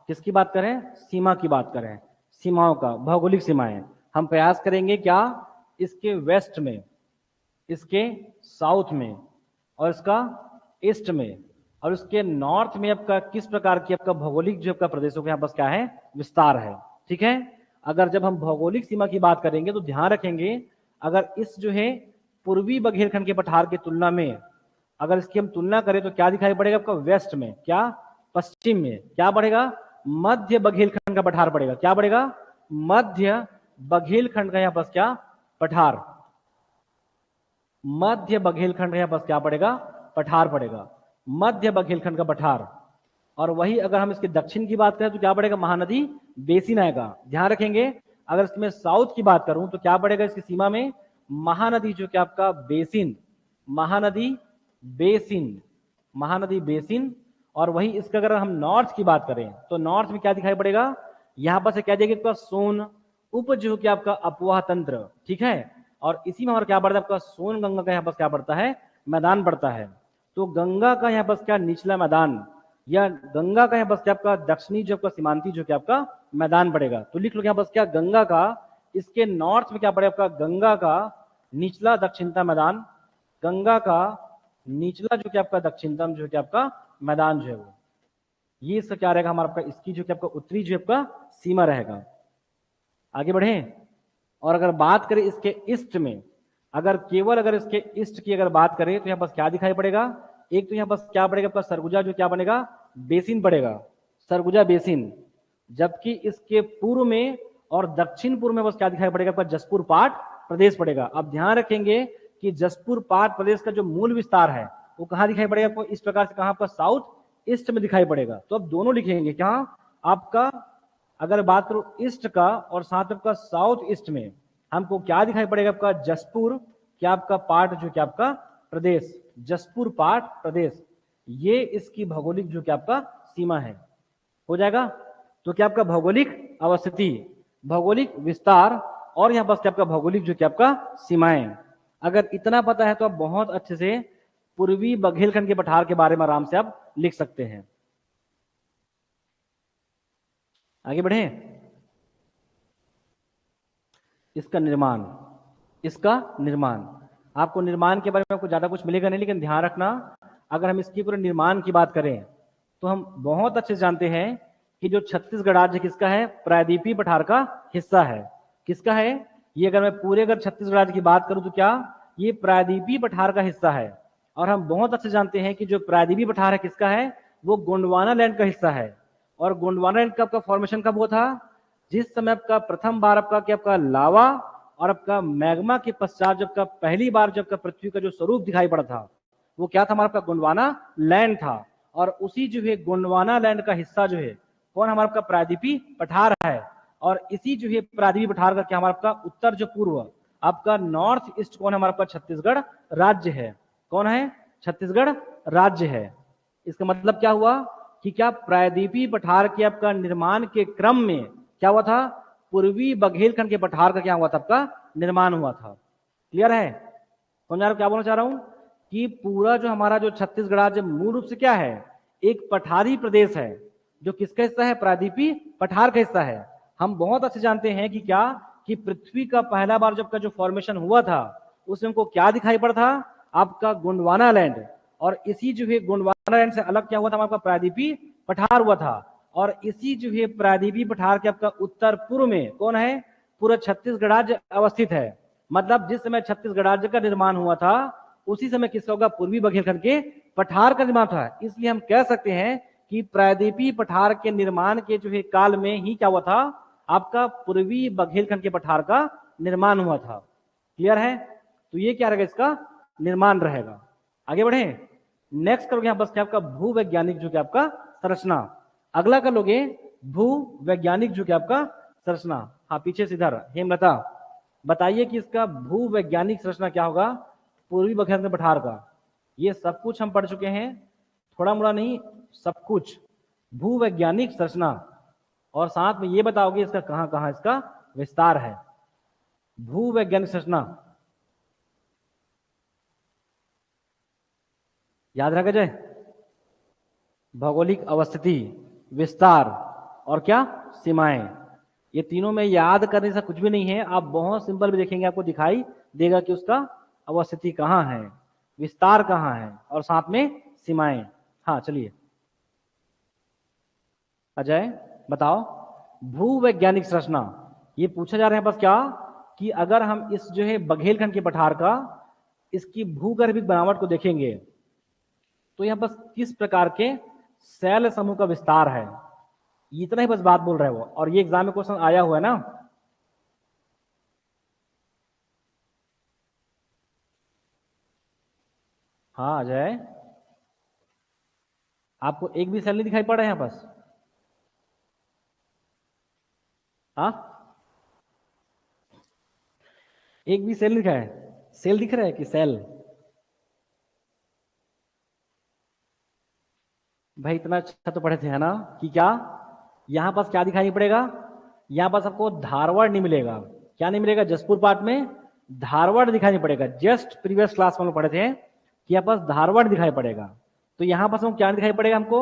किसकी बात करें? सीमा की बात करें, सीमाओं का, भौगोलिक सीमाएं। हम प्रयास करेंगे क्या? इसके वेस्ट में, इसके साउथ में, और इसका ईस्ट में, और इसके नॉर्थ में आपका किस प्रकार की आपका भौगोलिक जो आपका प्रदेशों के यहाँ बस क्या है? विस्तार है। ठीक है, अगर जब हम भौगोलिक सीमा की बात करेंगे तो ध्यान रखेंगे, अगर इस जो है पूर्वी बघेलखंड के पठार की तुलना में अगर इसकी हम तुलना करें तो क्या दिखाई पड़ेगा आपका? वेस्ट में, क्या? पश्चिम में क्या बढ़ेगा? मध्य बघेलखंड का पठार पड़ेगा। क्या बढ़ेगा? मध्य बघेलखंड का यहाँ बस क्या? पठार। मध्य बघेलखंड का यहाँ बस क्या पड़ेगा? पठार पड़ेगा, मध्य बघेलखंड का पठार। और वही अगर हम इसके दक्षिण की बात करें तो क्या पड़ेगा? महानदी बेसिन आएगा। ध्यान रखेंगे, अगर इसमें साउथ की बात करूं तो क्या पड़ेगा इसकी सीमा में, महानदी जो कि आपका basin, Mahanadi basin, Mahanadi basin. और वही इसका अगर हम नॉर्थ की बात करें तो नॉर्थ में क्या दिखाई पड़ेगा, यहां पर से क्या देगा आपका सोन उप जो कि आपका अपवाह तंत्र, ठीक है। और इसी में हमारा क्या बढ़ता है आपका सोन गंगा का यहाँ पर क्या बढ़ता है, मैदान बढ़ता है। तो गंगा का यहाँ पर क्या निचला मैदान, या गंगा का यहाँ पर क्या आपका दक्षिणी जो आपका सीमांती जो कि आपका मैदान पड़ेगा। तो लिख लो यहाँ पर क्या गंगा का, इसके नॉर्थ में क्या पड़ेगा आपका गंगा का निचला दक्षिणता मैदान, गंगा का निचला जो कि आपका दक्षिणतम जो कि आपका मैदान जो है वो, ये इसका क्या रहेगा हमारा आपका, इसकी जो कि आपका उत्तरी जो आपका सीमा रहेगा। आगे बढ़े। और अगर बात करें इसके ईस्ट में, अगर केवल अगर इसके ईस्ट की अगर बात करें तो यहाँ पर क्या दिखाई पड़ेगा, एक तो यहाँ पर क्या पड़ेगा आपका सरगुजा जो क्या बनेगा, बेसिन पड़ेगा, सरगुजा बेसिन। जबकि इसके पूर्व में और दक्षिण पूर्व में बस क्या दिखाई पड़ेगा आपका जसपुर पाट प्रदेश पड़ेगा। अब ध्यान रखेंगे कि जसपुर पाट प्रदेश का जो मूल विस्तार है वो कहाँ दिखाई पड़ेगा आपको, इस प्रकार से कहाँ पर साउथ ईस्ट में दिखाई पड़ेगा। तो अब दोनों लिखेंगे क्या आपका, अगर बात करूं ईस्ट का और साथ आपका साउथ ईस्ट में हमको क्या दिखाई पड़ेगा आपका जसपुर क्या आपका पाट जो क्या आपका प्रदेश, जसपुर पाट प्रदेश, ये इसकी भौगोलिक जो क्या आपका सीमा है, हो जाएगा। तो क्या आपका भौगोलिक अवस्थिति, भौगोलिक विस्तार और यहाँ पर क्या आपका भौगोलिक जो क्या आपका सीमाएं, अगर इतना पता है तो आप बहुत अच्छे से पूर्वी बघेलखंड के पठार के बारे में आराम से आप लिख सकते हैं। आगे बढ़े। इसका निर्माण, इसका निर्माण, आपको निर्माण के बारे में आपको ज्यादा कुछ मिलेगा नहीं, लेकिन ध्यान रखना अगर हम इसकी पूरे निर्माण की बात करें तो हम बहुत अच्छे से जानते हैं कि जो छत्तीसगढ़ राज्य किसका है, प्रायद्वीपीय पठार का हिस्सा है। किसका है ये, अगर मैं पूरे अगर छत्तीसगढ़ राज्य की बात करूं तो क्या ये प्रायद्वीपीय पठार का हिस्सा है। और हम बहुत अच्छे जानते हैं कि जो प्रायद्वीपीय पठार है किसका है, वो गोंडवाना लैंड का हिस्सा है। और गोंडवाना लैंड का आपका फॉर्मेशन कब हुआ था, जिस समय आपका प्रथम बार आपका क्या आपका लावा और आपका मैग्मा के पश्चात जब का पहली बार जब का पृथ्वी का जो स्वरूप दिखाई पड़ा था वो क्या था, हमारा आपका गोंडवाना लैंड था। और उसी जो है गोंडवाना लैंड का हिस्सा जो है कौन, हमारा आपका प्रायद्वीपीय पठार है। और इसी जो है प्रायद्वीपीय पठार का क्या हमारा आपका उत्तर जो पूर्व आपका नॉर्थ ईस्ट कौन है, हमारा आपका छत्तीसगढ़ राज्य है। कौन है, छत्तीसगढ़ राज्य है। इसका मतलब क्या हुआ कि क्या प्रायद्वीपीय पठार के आपका निर्माण के क्रम में क्या हुआ था, पूर्वी बघेलखंड के पठार का क्या हुआ था आपका निर्माण हुआ था। क्लियर है, समझ क्या बोलना चाह रहा हूं, कि पूरा जो हमारा जो छत्तीसगढ़ राज्य मूल रूप से क्या है, एक पठारी प्रदेश है जो किसका हिस्सा है, प्रायद्वीपीय पठार का हिस्सा है। हम बहुत अच्छे जानते हैं कि क्या, कि पृथ्वी का पहला बार जब का जो फॉर्मेशन हुआ था उसमें हमको क्या दिखाई पड़ा था, आपका गोंडवाना लैंड। और इसी जो है गोंडवाना लैंड से अलग क्या हुआ था, आपका प्रायद्वीपीय पठार हुआ था। और इसी जो है प्रायद्वीपीय पठार के आपका उत्तर पूर्व में कौन है, पूरा छत्तीसगढ़ राज्य अवस्थित है। मतलब जिस समय छत्तीसगढ़ राज्य का निर्माण हुआ था उसी समय किसका होगा, पूर्वी बघेलखंड के पठार का निर्माण था। इसलिए हम कह सकते हैं कि प्रायद्वीपीय पठार के निर्माण के जो है काल में ही क्या हुआ था, आपका पूर्वी बघेलखंड के पठार का निर्माण हुआ था। क्लियर है, तो ये क्या रहेगा, इसका निर्माण रहेगा। आगे बढ़े। नेक्स्ट करोगे यहां बस क्या आपका भूवैज्ञानिक जो कि आपका संरचना, अगला कर लोगे भूवैज्ञानिक जो कि आपका संरचना। हाँ पीछे से इधर हेमलता बताइए कि इसका भूवैज्ञानिक संरचना क्या होगा, पूर्वी बघेलखंड पठार का। ये सब कुछ हम पढ़ चुके हैं, थोड़ा मोड़ा नहीं सब कुछ, भूवैज्ञानिक संरचना। और साथ में ये बताओगे इसका कहां कहां इसका विस्तार है। भूवैज्ञानिक संरचना याद रखा जाए, भौगोलिक अवस्थिति, विस्तार और क्या सीमाएं, ये तीनों में याद करने से कुछ भी नहीं है। आप बहुत सिंपल भी देखेंगे आपको दिखाई देगा कि उसका अवस्थिति कहां है, विस्तार कहां है और साथ में सीमाएं। हाँ चलिए अजय बताओ, भूवैज्ञानिक संरचना ये पूछा जा रहा है बस क्या, कि अगर हम इस जो है बघेलखंड के पठार का इसकी भूगर्भिक बनावट को देखेंगे तो यहां बस किस प्रकार के शैल समूह का विस्तार है, इतना ही बस बात बोल रहे हो। और ये एग्जाम में क्वेश्चन आया हुआ है ना। हाँ अजय, आपको एक भी सेल नहीं दिखाई पड़ रहा है यहां पास, हाँ एक भी सेल लिखा है? सेल दिख रहा है कि सेल? भाई इतना अच्छा तो पढ़े थे, है ना? कि क्या यहां पास क्या दिखाई नहीं पड़ेगा? यहां पास आपको धारवाड़ नहीं मिलेगा। क्या नहीं मिलेगा? जसपुर पार्ट में धारवाड़ दिखाई नहीं पड़ेगा। जस्ट प्रीवियस क्लास में हम लोग पढ़े थे कि यहाँ पास धारवाड़ दिखाई पड़ेगा। तो यहां पास हमको क्या दिखाई पड़ेगा? हमको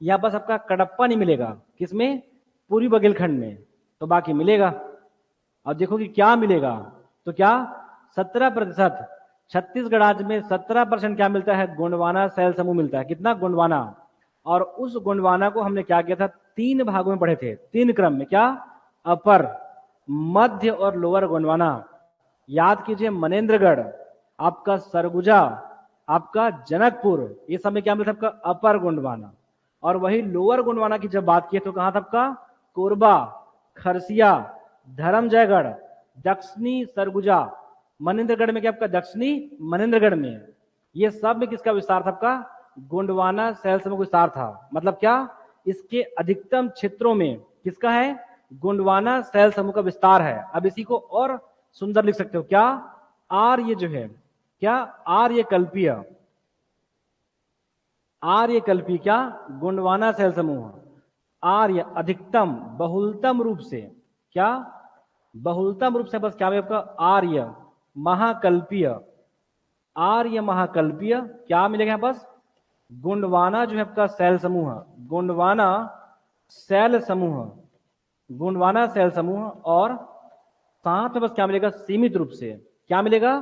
यहाँ पास आपका कडप्पा नहीं मिलेगा। किसमें? पूर्वी बघेलखंड में। तो बाकी मिलेगा। अब देखो कि क्या मिलेगा। तो क्या 17%। छत्तीसगढ़ राज्य में 17% क्या मिलता है? गोंडवाना सेल समूह मिलता है। कितना? गोंडवाना। और उस गोंडवाना को हमने क्या किया था? 3 भागों में पढ़े थे, 3 क्रम में। क्या? अपर, मध्य और लोअर गोंडवाना। याद कीजिए, मनेन्द्रगढ़, आपका सरगुजा, आपका जनकपुर, ये सब में क्या मिलता है? आपका अपर गोंडवाना। और वही लोअर गोंडवाना की जब बात की तो कहां था? आपका कोरबा, खरसिया, धर्मजयगढ़, दक्षिणी सरगुजा। मनेन्द्रगढ़ में क्या? आपका दक्षिणी मनेन्द्रगढ़ में। ये सब में किसका विस्तार था? आपका गोंडवाना सेल समूह का विस्तार था। मतलब क्या? इसके अधिकतम क्षेत्रों में किसका है? गोंडवाना सेल समूह का विस्तार है। अब इसी को और सुंदर लिख सकते हो। क्या? आर्य जो है, क्या? आर्यकल्पीय। आर्यकल्पीय क्या? गोंडवाना सेल समूह। आर्य अधिकतम, बहुलतम रूप से। क्या? बहुलतम रूप से बस क्या है आपका? आर्य महाकल्पीय। आर्य महाकल्पीय क्या मिलेगा यहां पास? गोंडवाना जो है आपका सेल समूह, गोंडवाना सेल समूह, गोंडवाना सेल समूह। और साथ में बस क्या मिलेगा? सीमित रूप से। क्या मिलेगा?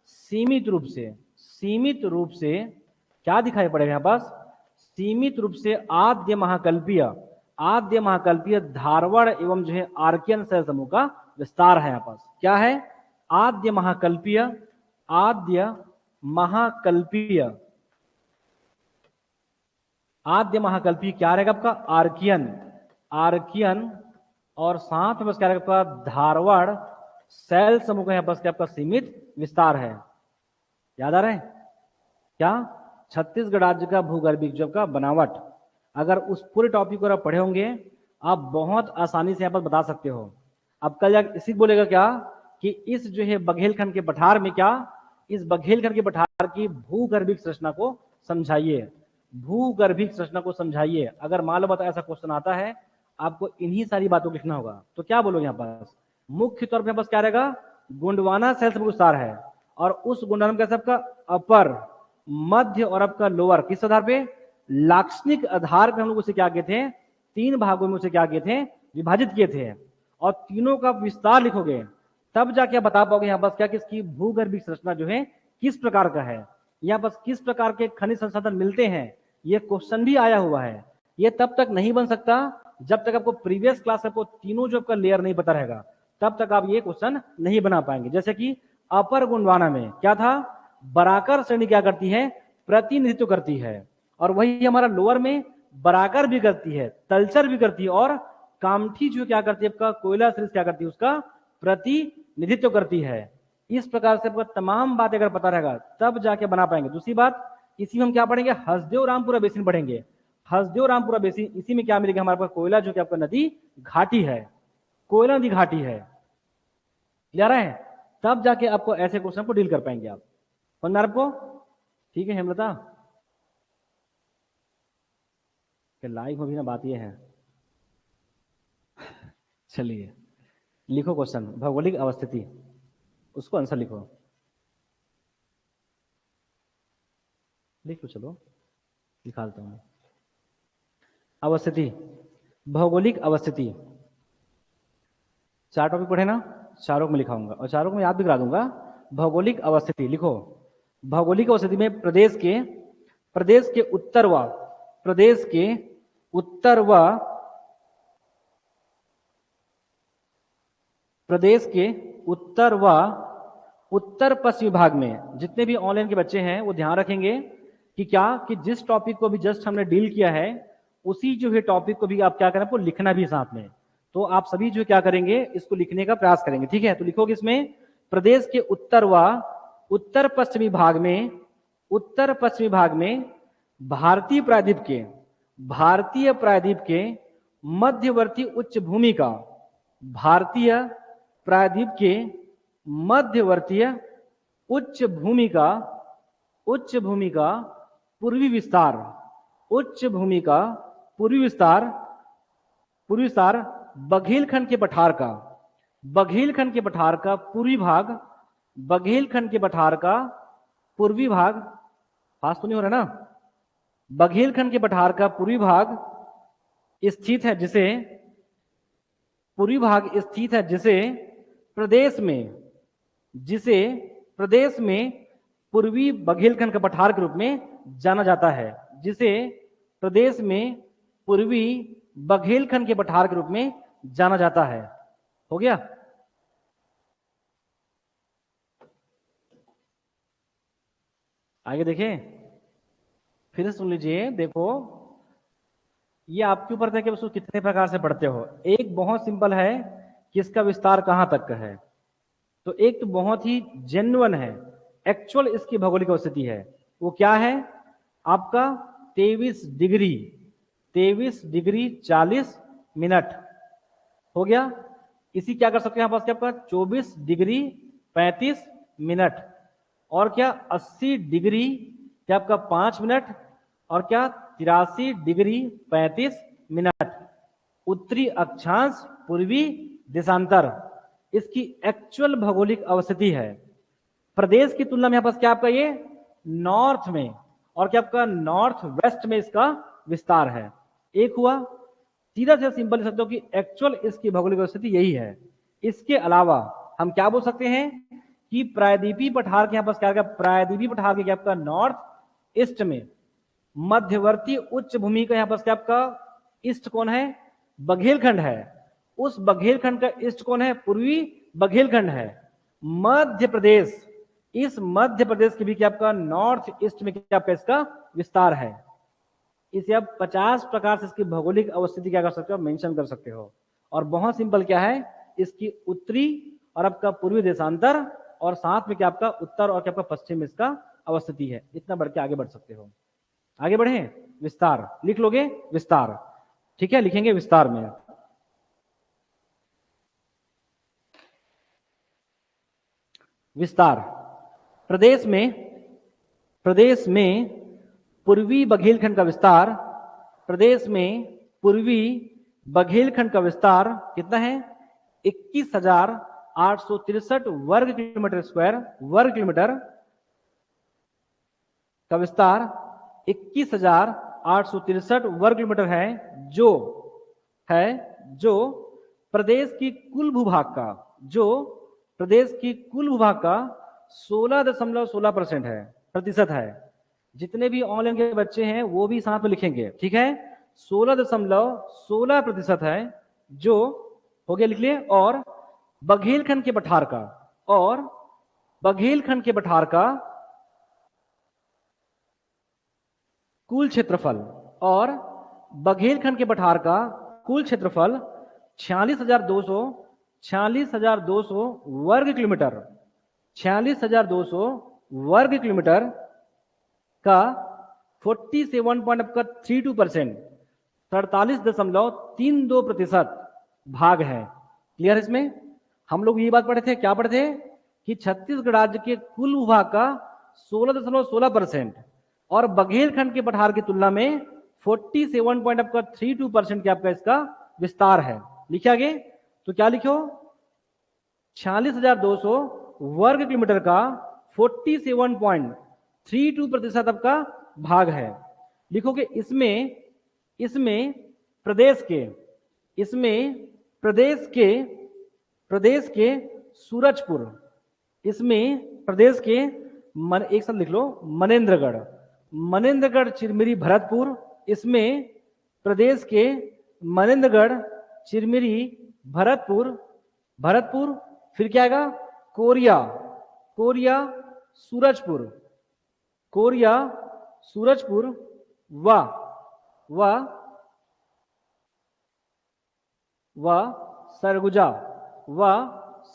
सीमित रूप से। सीमित रूप से क्या दिखाई पड़ेगा यहां पास? सीमित रूप से आद्य महाकल्पीय, आद्य महाकल्पीय धारवाड़ एवं जो है आर्कियन सेल समूह का विस्तार है यहां पास। क्या है? आद्य महाकल्पीय, आद्य महाकल्पीय। आद्य महाकल्पीय क्या रहेगा आपका? Archean, Archean. और साथ में बस क्या रहेगा आपका? धारवाड़ सेल समूह का यहाँ पास क्या आपका? सीमित विस्तार है। याद आ रहा है? क्या? छत्तीसगढ़ राज्य का भूगर्भिक जल का बनावट। अगर उस पूरे टॉपिक को आप पढ़े होंगे, आप बहुत आसानी से यहाँ पर बता सकते हो। अब कल जाकर इसी बोलेगा क्या कि इस जो है बघेलखंड के पठार में, क्या इस बघेलखंड के पठार की भूगर्भिक संरचना को समझाइए, भूगर्भिक संरचना को समझाइए। अगर मान लो बता ऐसा क्वेश्चन आता है, आपको इन्हीं सारी बातों को लिखना होगा। तो क्या बोलोगे यहाँ पास? मुख्य तौर पर बस क्या रहेगा? गोंडवाना सेल समूह विस्तार है। और उस गोंडवाना में कैसे आपका अपर, मध्य और आपका लोअर किस आधार पे? लाक्षणिक आधार पे हम लोग उसे क्या किए थे? 3 भागों में उसे क्या किए थे? विभाजित किए थे। और तीनों का विस्तार लिखोगे तब जाके आप बता पाओगे यहाँ पास क्या किसकी भूगर्भिक संरचना जो है किस प्रकार का है, यहाँ पास किस प्रकार के खनिज संसाधन मिलते हैं। ये क्वेश्चन भी आया हुआ है। ये तब तक नहीं बन सकता जब तक आपको प्रीवियस क्लास आपको तीनों जो आपका लेयर नहीं पता रहेगा, तब तक आप ये क्वेश्चन नहीं बना पाएंगे। जैसे कि अपर गोंडवाना में क्या था? बराकर श्रेणी क्या करती है? प्रतिनिधित्व करती है। और वही हमारा लोअर में बराकर भी करती है, तलचर भी करती है, और कामठी जो क्या करती है आपका? कोयला श्रेणी क्या करती है? उसका प्रतिनिधित्व करती है। इस प्रकार से आपको तमाम बातें अगर पता रहेगा तब जाके बना पाएंगे। दूसरी बात, इसी में हम क्या पढ़ेंगे? हसदेव रामपुरा बेसिन पढ़ेंगे। हसदेव रामपुरा बेसिन, इसी में क्या मिलेगा? हमारे पास कोयला जो कि आपका नदी घाटी है, कोयला नदी घाटी है। क्लियर है? तब जाके आपको ऐसे क्वेश्चन को डील कर पाएंगे आप। समझ में आपको? ठीक है हेमलता? लाइव में भी ना बात ये है। चलिए लिखो क्वेश्चन, भौगोलिक अवस्थिति, उसको आंसर लिखो। लिख लो, चलो लिखा देता हूं। अवस्थिति, भौगोलिक अवस्थिति, 4 टॉपिक पढ़े ना? चारों में लिखाऊंगा और चारों को मैं याद भी करा दूंगा। भौगोलिक अवस्थिति लिखो। भौगोलिक अवस्थिति में प्रदेश के उत्तर व प्रदेश के उत्तर व प्रदेश के उत्तर व उत्तर पश्चिमी भाग में, जितने भी ऑनलाइन के बच्चे हैं वो ध्यान रखेंगे कि क्या कि जिस टॉपिक को भी जस्ट हमने डील किया है उसी जो है टॉपिक को भी आप क्या करें? आपको लिखना भी साथ में। तो आप सभी जो क्या करेंगे? इसको लिखने का प्रयास करेंगे। ठीक है? तो लिखोगे इसमें प्रदेश के उत्तर व उत्तर पश्चिमी भाग में, उत्तर पश्चिमी भाग में भारतीय प्रायद्वीप के मध्यवर्ती उच्च भूमि का, भारतीय प्रायद्वीप के मध्यवर्तीय उच्च भूमि का पूर्वी विस्तार, उच्च भूमि का पूर्वी विस्तार बघेलखंड के पठार का, बघेलखंड के पठार का पूर्वी भाग, बघेलखंड के पठार का पूर्वी भाग, पास तो नहीं हो रहा ना, बघेलखंड के पठार का पूर्वी भाग स्थित है, जिसे पूर्वी भाग स्थित है, जिसे प्रदेश में पूर्वी बघेलखंड का पठार के रूप में जाना जाता है, जिसे प्रदेश में पूर्वी बघेलखंड के पठार के रूप में जाना जाता है। हो गया? आगे देखें, फिर सुन लीजिए। देखो, ये आपके ऊपर है कि उसको कितने प्रकार से पढ़ते हो। एक बहुत सिंपल है कि इसका विस्तार कहां तक का है, तो एक तो बहुत ही जेन्युइन है, एक्चुअल इसकी भौगोलिक अवस्थिति है। वो क्या है आपका? 23 डिग्री 40 मिनट। हो गया? इसी क्या कर सकते हैं आपस आपका 24 डिग्री 35 मिनट, और क्या 80 डिग्री क्या आपका 5 मिनट, और क्या 83 डिग्री 35 मिनट। उत्तरी अक्षांश पूर्वी देशांतर इसकी एक्चुअल भौगोलिक अवस्थिति है। प्रदेश की तुलना में यहां पर क्या आपका ये नॉर्थ में, और क्या आपका नॉर्थ वेस्ट में इसका विस्तार है। एक हुआ। सीधा से सिंपल लिख सकते हो कि एक्चुअल इसकी भौगोलिक अवस्थिति यही है। इसके अलावा हम क्या बोल सकते हैं कि प्रायद्वीपीय पठार के यहां पर क्या, प्रायद्वीपीय पठार के क्या आपका नॉर्थ ईस्ट में मध्यवर्ती उच्च भूमि का यहां पर क्या आपका ईस्ट कौन है? बघेलखंड है। उस बघेलखंड का ईस्ट कौन है? पूर्वी बघेलखंड है। मध्य प्रदेश, इस मध्य प्रदेश के भी क्या आपका नॉर्थ ईस्ट में क्या आपका इसका विस्तार है। इसे आप 50 प्रकार से इसकी भौगोलिक अवस्थिति क्या कर सकते हो? मेंशन कर सकते हो। और बहुत सिंपल क्या है, इसकी उत्तरी और आपका पूर्वी देशांतर, और साथ में क्या आपका उत्तर और क्या आपका पश्चिम में इसका अवस्थिति है। इतना बढ़ के आगे बढ़ सकते हो। आगे बढ़े, विस्तार लिख लोगे, विस्तार, ठीक है, लिखेंगे विस्तार में। विस्तार प्रदेश में पूर्वी बघेलखंड का विस्तार, प्रदेश में पूर्वी बघेलखंड का विस्तार कितना है? 21,863 वर्ग किलोमीटर स्क्वायर, वर्ग किलोमीटर का विस्तार 21,863 वर्ग किलोमीटर है, जो प्रदेश की कुल भूभाग का, जो प्रदेश की कुल भूभाग का 16.16% है, प्रतिशत है। जितने भी ऑनलाइन के बच्चे हैं वो भी साथ में लिखेंगे, ठीक है? 16.16% है, जो हो गया, लिख लिए। और बघेलखंड के पठार का, और बघेलखंड के पठार का कुल क्षेत्रफल, और बघेलखंड के पठार का कुल क्षेत्रफल 46,200 वर्ग किलोमीटर, 46,200 वर्ग किलोमीटर का 47.32%, 47.32% भाग है। क्लियर? इसमें हम लोग ये बात पढ़े थे, क्या पढ़े थे कि छत्तीसगढ़ राज्य के कुल भूभाग का 16.16% और बघेलखंड के पठार की तुलना में 47.32% आपका इसका विस्तार है। लिखे आगे, तो क्या लिखो? 46,200 वर्ग किलोमीटर का 47.32% आपका भाग है। लिखोगे इसमें प्रदेश के सूरजपुर, इसमें प्रदेश के एक साथ लिख लो, मनेन्द्रगढ़, चिरमिरी, भरतपुर, इसमें प्रदेश के मनेन्द्रगढ़, चिरमिरी, भरतपुर, फिर क्या आएगा? कोरिया, सूरजपुर,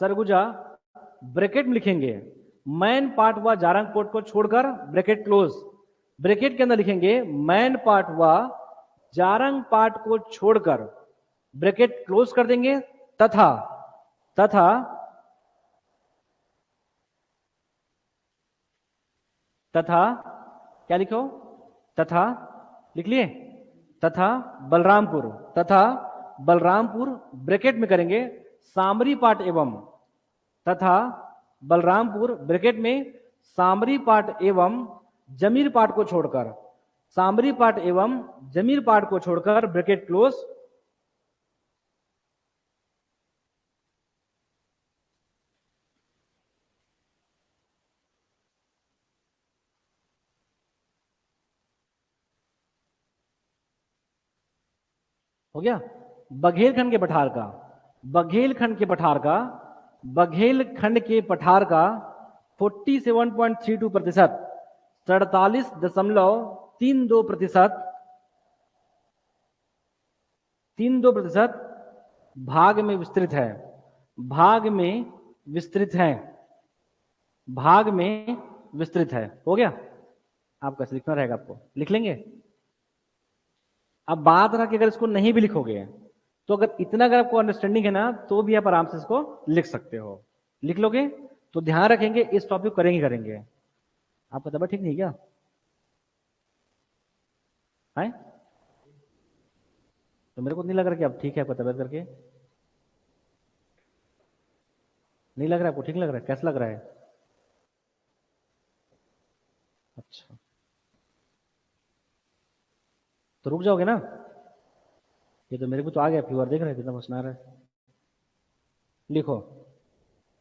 सरगुजा, ब्रैकेट में लिखेंगे मैन पार्ट व जारंग पोर्ट को छोड़कर, ब्रैकेट क्लोज, ब्रैकेट के अंदर लिखेंगे मैन पार्ट व जारंग पार्ट को छोड़कर, ब्रैकेट क्लोज कर देंगे, तथा तथा क्या लिखो, तथा लिख लिए, तथा बलरामपुर, तथा बलरामपुर ब्रैकेट में करेंगे सामरी पाट एवं, तथा बलरामपुर ब्रैकेट में सामरी पाट एवं जमीर पाट को छोड़कर, सामरी पाट एवं जमीर पाट को छोड़कर ब्रैकेट क्लोज, हो गया। बघेलखंड के पठार का, बघेलखंड के पठार का, बघेलखंड के पठार का 47.32%, 47.32% 32% भाग में विस्तृत है, भाग में विस्तृत है, भाग में विस्तृत है। हो गया। आप कैसे लिखना रहेगा, आपको लिख लेंगे। अब बात रहा कि अगर इसको नहीं भी लिखोगे तो अगर इतना अगर आपको अंडरस्टैंडिंग है ना तो भी आप आराम से इसको लिख सकते हो। लिख लोगे तो ध्यान रखेंगे इस टॉपिक करेंगे करेंगे। आपका तबीयत ठीक नहीं क्या है? तो मेरे को नहीं लग रहा कि अब ठीक है आपका तबीयत करके, नहीं लग रहा आपको ठीक लग रहा है? कैसा लग रहा है? अच्छा तो रुक जाओगे ना। ये तो मेरे को तो आ गया फीवर, देख रहे हैं कितना पसीना आ रहा है। लिखो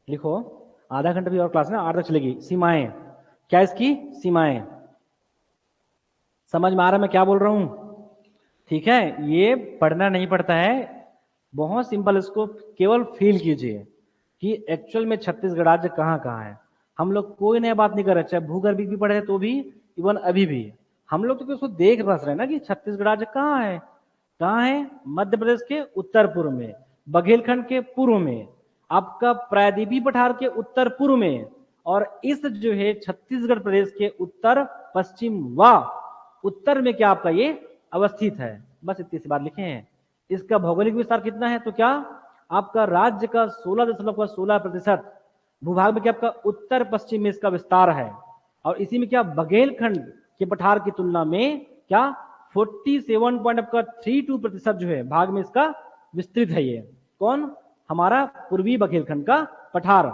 लिखो, आधा घंटा भी और क्लास ना 8 तक चलेगी। सीमाएं, क्या इसकी सीमाएं समझ में आ रहा है मैं क्या बोल रहा हूं? ठीक है, ये पढ़ना नहीं पड़ता है, बहुत सिंपल, इसको केवल फील कीजिए कि एक्चुअल में छत्तीसगढ़ राज्य कहाँ कहाँ है। हम लोग कोई नया बात नहीं कर रहे, चाहे भूगर्भिक भी पढ़े तो भी, इवन अभी भी हम लोग तो उसको देख बस रहे हैं ना कि छत्तीसगढ़ राज्य कहाँ है। कहाँ है? मध्य प्रदेश के उत्तर पूर्व में, बघेलखंड के पूर्व में, आपका प्रायद्वीपीय पठार के उत्तर पूर्व में, और इस जो है छत्तीसगढ़ प्रदेश के उत्तर पश्चिम व उत्तर में क्या आपका ये अवस्थित है। बस इतनी सी बात लिखे हैं। इसका भौगोलिक विस्तार कितना है? तो क्या आपका राज्य का 16.16% भूभाग में क्या आपका उत्तर पश्चिम में इसका विस्तार है, और इसी में क्या बघेलखंड के पठार की तुलना में क्या 47.32% जो है भाग में इसका विस्तृत है। ये कौन? हमारा पूर्वी बघेलखंड का पठार।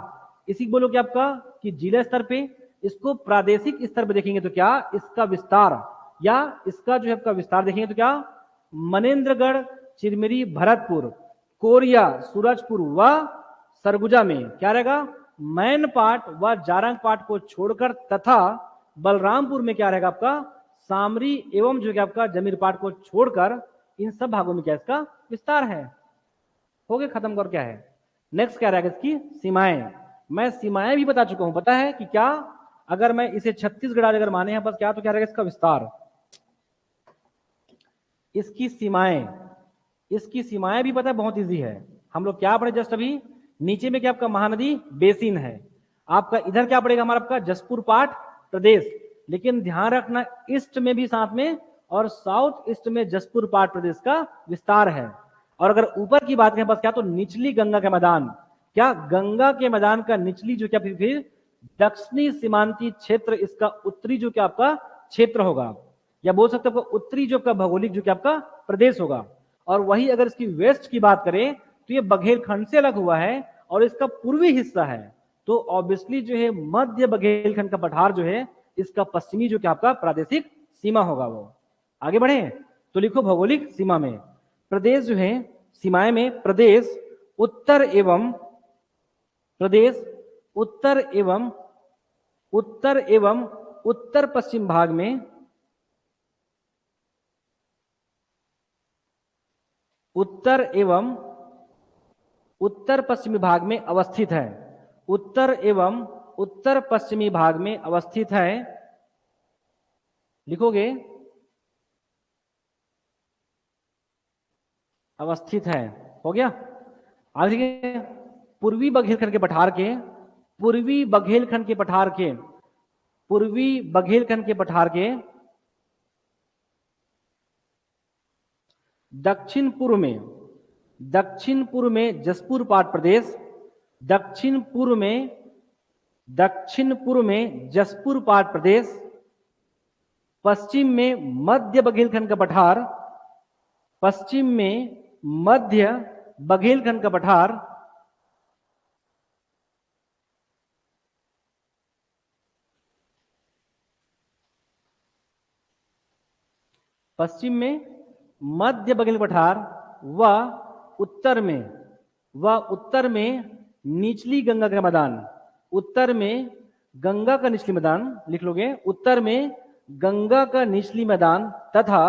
इसी बोलो कि आपका कि जिला स्तर पे, इसको प्रादेशिक स्तर पे देखेंगे तो क्या इसका विस्तार या इसका जो है आपका विस्तार देखेंगे तो क्या मनेन्द्रगढ़, चिरमिरी, भरतपुर, कोरिया, सूरजपुर व सरगुजा में क्या रहेगा? मैनपाट व जारंग पाट को छोड़कर, तथा बलरामपुर में क्या रहेगा आपका? सामरी एवं जो है आपका जमीर पाट को छोड़कर, इन सब भागों में क्या इसका विस्तार है। हो गया, खत्म कर क्या है। नेक्स्ट क्या रहेगा इसकी सीमाएं। मैं सीमाएं भी बता चुका हूं, पता है कि क्या अगर मैं इसे छत्तीसगढ़ अगर माने हैं बस क्या, तो क्या रहेगा इसका विस्तार। इसकी सीमाएं, इसकी सीमाएं भी पता है, बहुत इजी है। हम लोग क्या पढ़े जस्ट अभी, नीचे में क्या आपका महानदी बेसिन है, आपका इधर क्या पड़ेगा हमारा आपका जसपुर पाट प्रदेश, लेकिन ध्यान रखना ईस्ट में भी साथ में और साउथ ईस्ट में जसपुर पाट प्रदेश का विस्तार है। और अगर ऊपर की बात करें बस क्या, तो निचली गंगा के मैदान, क्या गंगा के मैदान का निचली जो क्या फिर दक्षिणी सीमांती क्षेत्र, इसका उत्तरी जो क्या आपका क्षेत्र होगा, या बोल सकते हो उत्तरी जो आपका भौगोलिक जो क्या आपका प्रदेश होगा। और वही अगर इसकी वेस्ट की बात करें तो ये बघेलखंड से अलग हुआ है और इसका पूर्वी हिस्सा है, तो ऑब्वियसली जो है मध्य बघेलखंड का पठार जो है इसका पश्चिमी जो क्या आपका प्रादेशिक सीमा होगा। वो आगे बढ़े तो लिखो भौगोलिक सीमा में प्रदेश जो है, सीमाएं में प्रदेश उत्तर एवं उत्तर पश्चिम भाग में, उत्तर एवं उत्तर पश्चिमी भाग में अवस्थित है, उत्तर एवं उत्तर पश्चिमी भाग में अवस्थित है। लिखोगे अवस्थित है, हो गया। आगे पूर्वी बघेलखंड के पठार के, पूर्वी बघेलखंड के पठार के, पूर्वी बघेलखंड के पठार के दक्षिण पूर्व में, दक्षिण पूर्व में जसपुर पाट प्रदेश, दक्षिण पूर्व में जसपुर पाट प्रदेश, पश्चिम में मध्य बघेलखंड का पठार, पश्चिम में मध्य बघेलखंड का पठार, पश्चिम में मध्य बघेल पठार व उत्तर में निचली गंगा का मैदान, उत्तर में गंगा का निचली मैदान लिख लोगे, उत्तर में गंगा का निचली मैदान तथा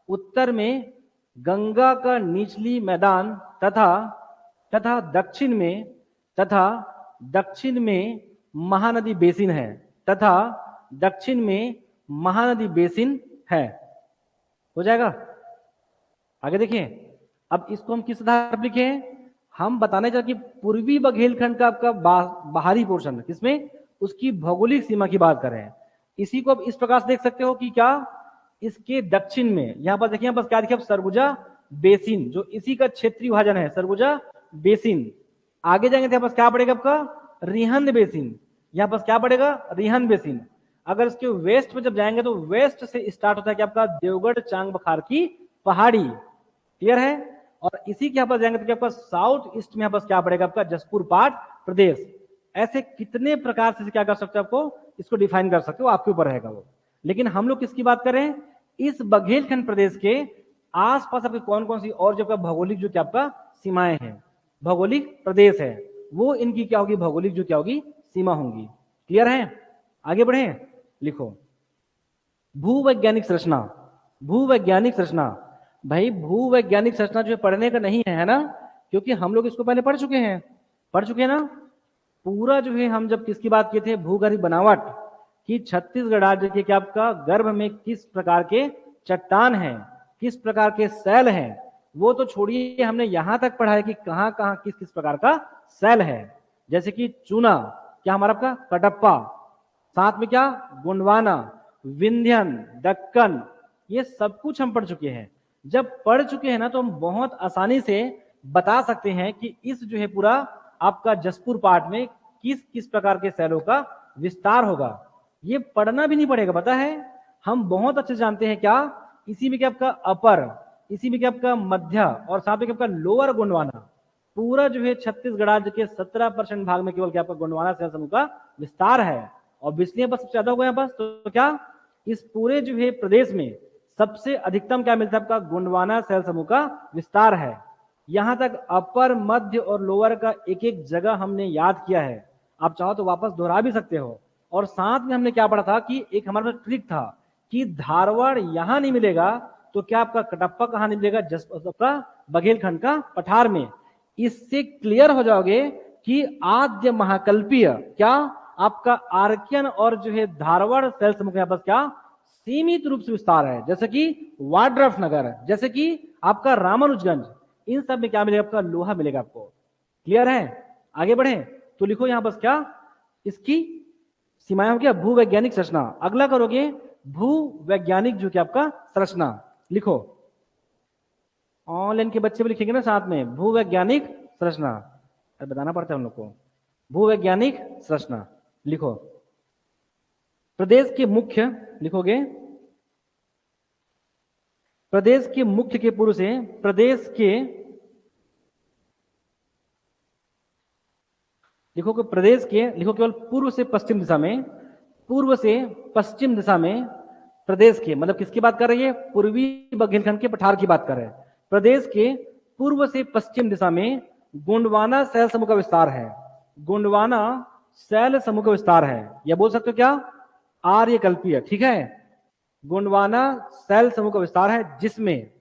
उत्तर में गंगा का निचली मैदान तथा दक्षिण में महानदी बेसिन है, तथा दक्षिण में महानदी बेसिन है। हो जाएगा। आगे देखिए, अब इसको हम किस आधार पर लिखे हैं, हम बताने चाहते कि पूर्वी बघेलखंड का आपका बाहरी पोर्शन किसमें, उसकी भौगोलिक सीमा की बात कर रहे हैं। इसी को अब इस प्रकार से देख सकते हो कि क्या इसके दक्षिण में, यहां पर देखिए, यहाँ पर क्या देखिए, सरगुजा बेसिन, जो इसी का क्षेत्रीय विभाजन है, सरगुजा बेसिन। आगे जाएंगे तो यहाँ पर क्या पड़ेगा आपका, रिहंद बेसिन, यहाँ पर क्या पड़ेगा, रिहंद बेसिन। अगर इसके वेस्ट में जब जाएंगे तो वेस्ट से स्टार्ट होता है कि आपका देवगढ़ चांग बखार की पहाड़ी, क्लियर है। और इसी के यहाँ पर जाएंगे तो क्या आपका साउथ ईस्ट में यहाँ पर क्या पड़ेगा आपका जसपुर पाट प्रदेश। ऐसे कितने प्रकार से क्या कर सकते हो, आपको इसको डिफाइन कर सकते हो, आपके ऊपर रहेगा वो। लेकिन हम लोग किसकी बात करें, इस बघेलखंड प्रदेश के आसपास आपके कौन कौन सी और जो भौगोलिक जो क्या आपका सीमाएं हैं, भौगोलिक प्रदेश है, वो इनकी क्या होगी, भौगोलिक जो क्या होगी सीमा होंगी। क्लियर है। आगे बढ़े, लिखो भूवैज्ञानिक संरचना। भूवैज्ञानिक संरचना, भाई भूवैज्ञानिक संरचना जो पढ़ने का नहीं है ना, क्योंकि हम लोग इसको पहले पढ़ चुके हैं ना। पूरा जो है हम जब किसकी बात किए थे, भूगर्भ बनावट कि छत्तीसगढ़ राज्य के क्या आपका गर्भ में किस प्रकार के चट्टान हैं, किस प्रकार के सैल हैं, वो तो छोड़िए, हमने यहां तक पढ़ा है कि कहां कहां किस किस प्रकार का सैल है। जैसे कि चूना, क्या हमारा आपका कटप्पा, साथ में क्या गोंडवाना, विंध्यन, दक्कन, ये सब कुछ हम पढ़ चुके हैं। जब पढ़ चुके हैं ना तो हम बहुत आसानी से बता सकते हैं कि इस जो है पूरा आपका जसपुर पाट में किस किस प्रकार के सैलों का विस्तार होगा। ये पढ़ना भी नहीं पड़ेगा, पता है, हम बहुत अच्छे जानते हैं क्या, इसी में क्या आपका अपर, इसी में क्या आपका मध्य और साथ में क्या आपका लोअर गोंडवाना, पूरा जो है छत्तीसगढ़ राज्य के 17% भाग में केवल क्या आपका गोंडवाना सैल समूह का विस्तार है। और बिस्लियां बस सबसे ज्यादा हो गया बस, तो क्या इस पूरे जो है प्रदेश में सबसे अधिकतम क्या मिलता है आपका गोंडवाना सैल समूह का विस्तार है। यहां तक अपर, मध्य और लोअर का एक एक जगह हमने याद किया है, आप चाहो तो वापस दोहरा भी सकते हो। और साथ में हमने क्या पढ़ा था कि एक हमारे पास ट्रिक था कि धारवाड़ यहां नहीं मिलेगा तो क्या आपका कटप्पा कहां नहीं मिलेगा, आपका बघेलखंड का पठार में। इससे क्लियर हो जाओगे कि आद्य महाकल्पीय क्या आपका आर्कियन और जो है धारवाड़ सैल समूह के पास क्या सीमित रूप से विस्तार है, जैसे कि वाड्रफ नगर, जैसे कि आपका रामानुजगंज, इन सब में क्या मिलेगा आपका लोहा मिलेगा आपको। क्लियर है। आगे बढ़े तो लिखो यहां बस क्या इसकी सीमाएं हो गया भूवैज्ञानिक संरचना। अगला करोगे भूवैज्ञानिक जो कि आपका संरचना, लिखो ऑनलाइन के बच्चे भी लिखेंगे ना साथ में, भूवैज्ञानिक संरचना बताना पड़ता है उन लोग को। भूवैज्ञानिक संरचना लिखो, प्रदेश के मुख्य लिखोगे, प्रदेश के मुख्य के पूर्व से, प्रदेश के लिखोगे, प्रदेश के लिखो केवल पूर्व से पश्चिम दिशा में, पूर्व से पश्चिम दिशा में प्रदेश के, मतलब किसकी बात कर रही है, पूर्वी बघेलखंड के पठार की बात कर रहे हैं। प्रदेश के पूर्व से पश्चिम दिशा में गोंडवाना सैल समूह का विस्तार है, गोंडवाना सैल समूह का विस्तार है, या बोल सकते हो क्या आर्यकल्पीय, ठीक है। गोंडवाना सैल समूह का विस्तार है जिसमें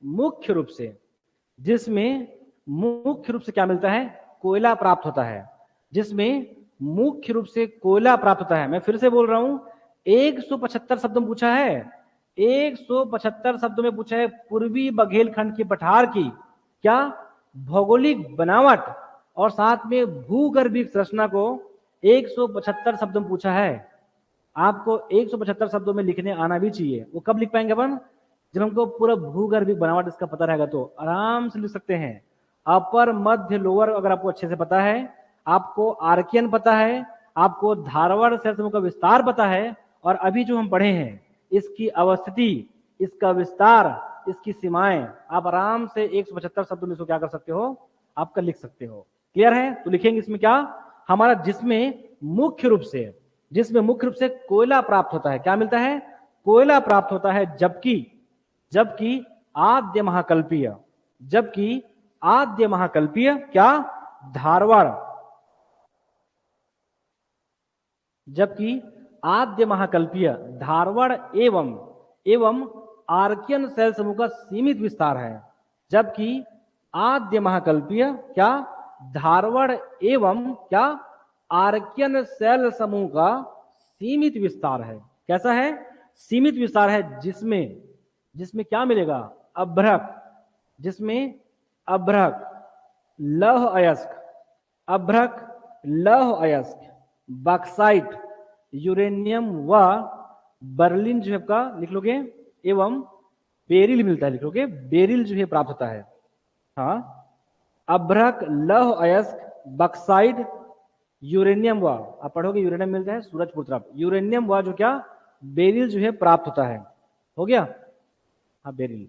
मुख्य रूप से क्या मिलता है, कोयला प्राप्त होता है, जिसमें मुख्य रूप से कोयला प्राप्त होता है। मैं फिर से बोल रहा हूं, 175 शब्दों में पूछा है, 175 शब्दों में पूछा है पूर्वी बघेलखंड के पठार की क्या भौगोलिक बनावट और साथ में भूगर्भीय संरचना को 175 शब्दों में पूछा है। आपको 175 शब्दों में लिखने आना भी चाहिए। वो कब लिख पाएंगे अपन, जब हमको पूरा भूगर्भीय बनावट इसका पता रहेगा तो आराम से लिख सकते हैं। अपर, मध्य, लोअर अगर आपको अच्छे से पता है, आपको आर्कियन पता है, आपको धारवाड़ सैल समूह का विस्तार पता है, और अभी जो हम पढ़े हैं इसकी अवस्थिति, इसका विस्तार, इसकी सीमाएं आप आराम से 175 शब्दों में इसको क्या कर सकते हो, आपका लिख सकते हो। क्लियर है? तो लिखेंगे इसमें क्या, हमारा जिसमें मुख्य रूप से कोयला प्राप्त होता है, क्या मिलता है, कोयला प्राप्त होता है, जबकि आद्य महाकल्पीय क्या, धारवाड़, जबकि आद्य महाकल्पीय धारवाड़ एवं आर्कियन सेल समूह का सीमित विस्तार है। जबकि आद्य महाकल्पीय क्या, धारवाड़ एवं क्या, आर्कियन सेल समूह का सीमित विस्तार है। कैसा है, सीमित विस्तार है, जिसमें क्या मिलेगा, अभ्रक, लौह अयस्क, बॉक्साइट, यूरेनियम व बर्लिन जो है आपका लिख लोगे, एवं बेरिल मिलता है, लिख लोगे बेरिल जो है प्राप्त होता है। हाँ, अभ्रक, लौह अयस्क, बॉक्साइट, यूरेनियम व, आप पढ़ोगे यूरेनियम मिलता है सूरजपुर तरफ, यूरेनियम व जो क्या, बेरिल जो है प्राप्त होता है। हो गया, हाँ बेरिल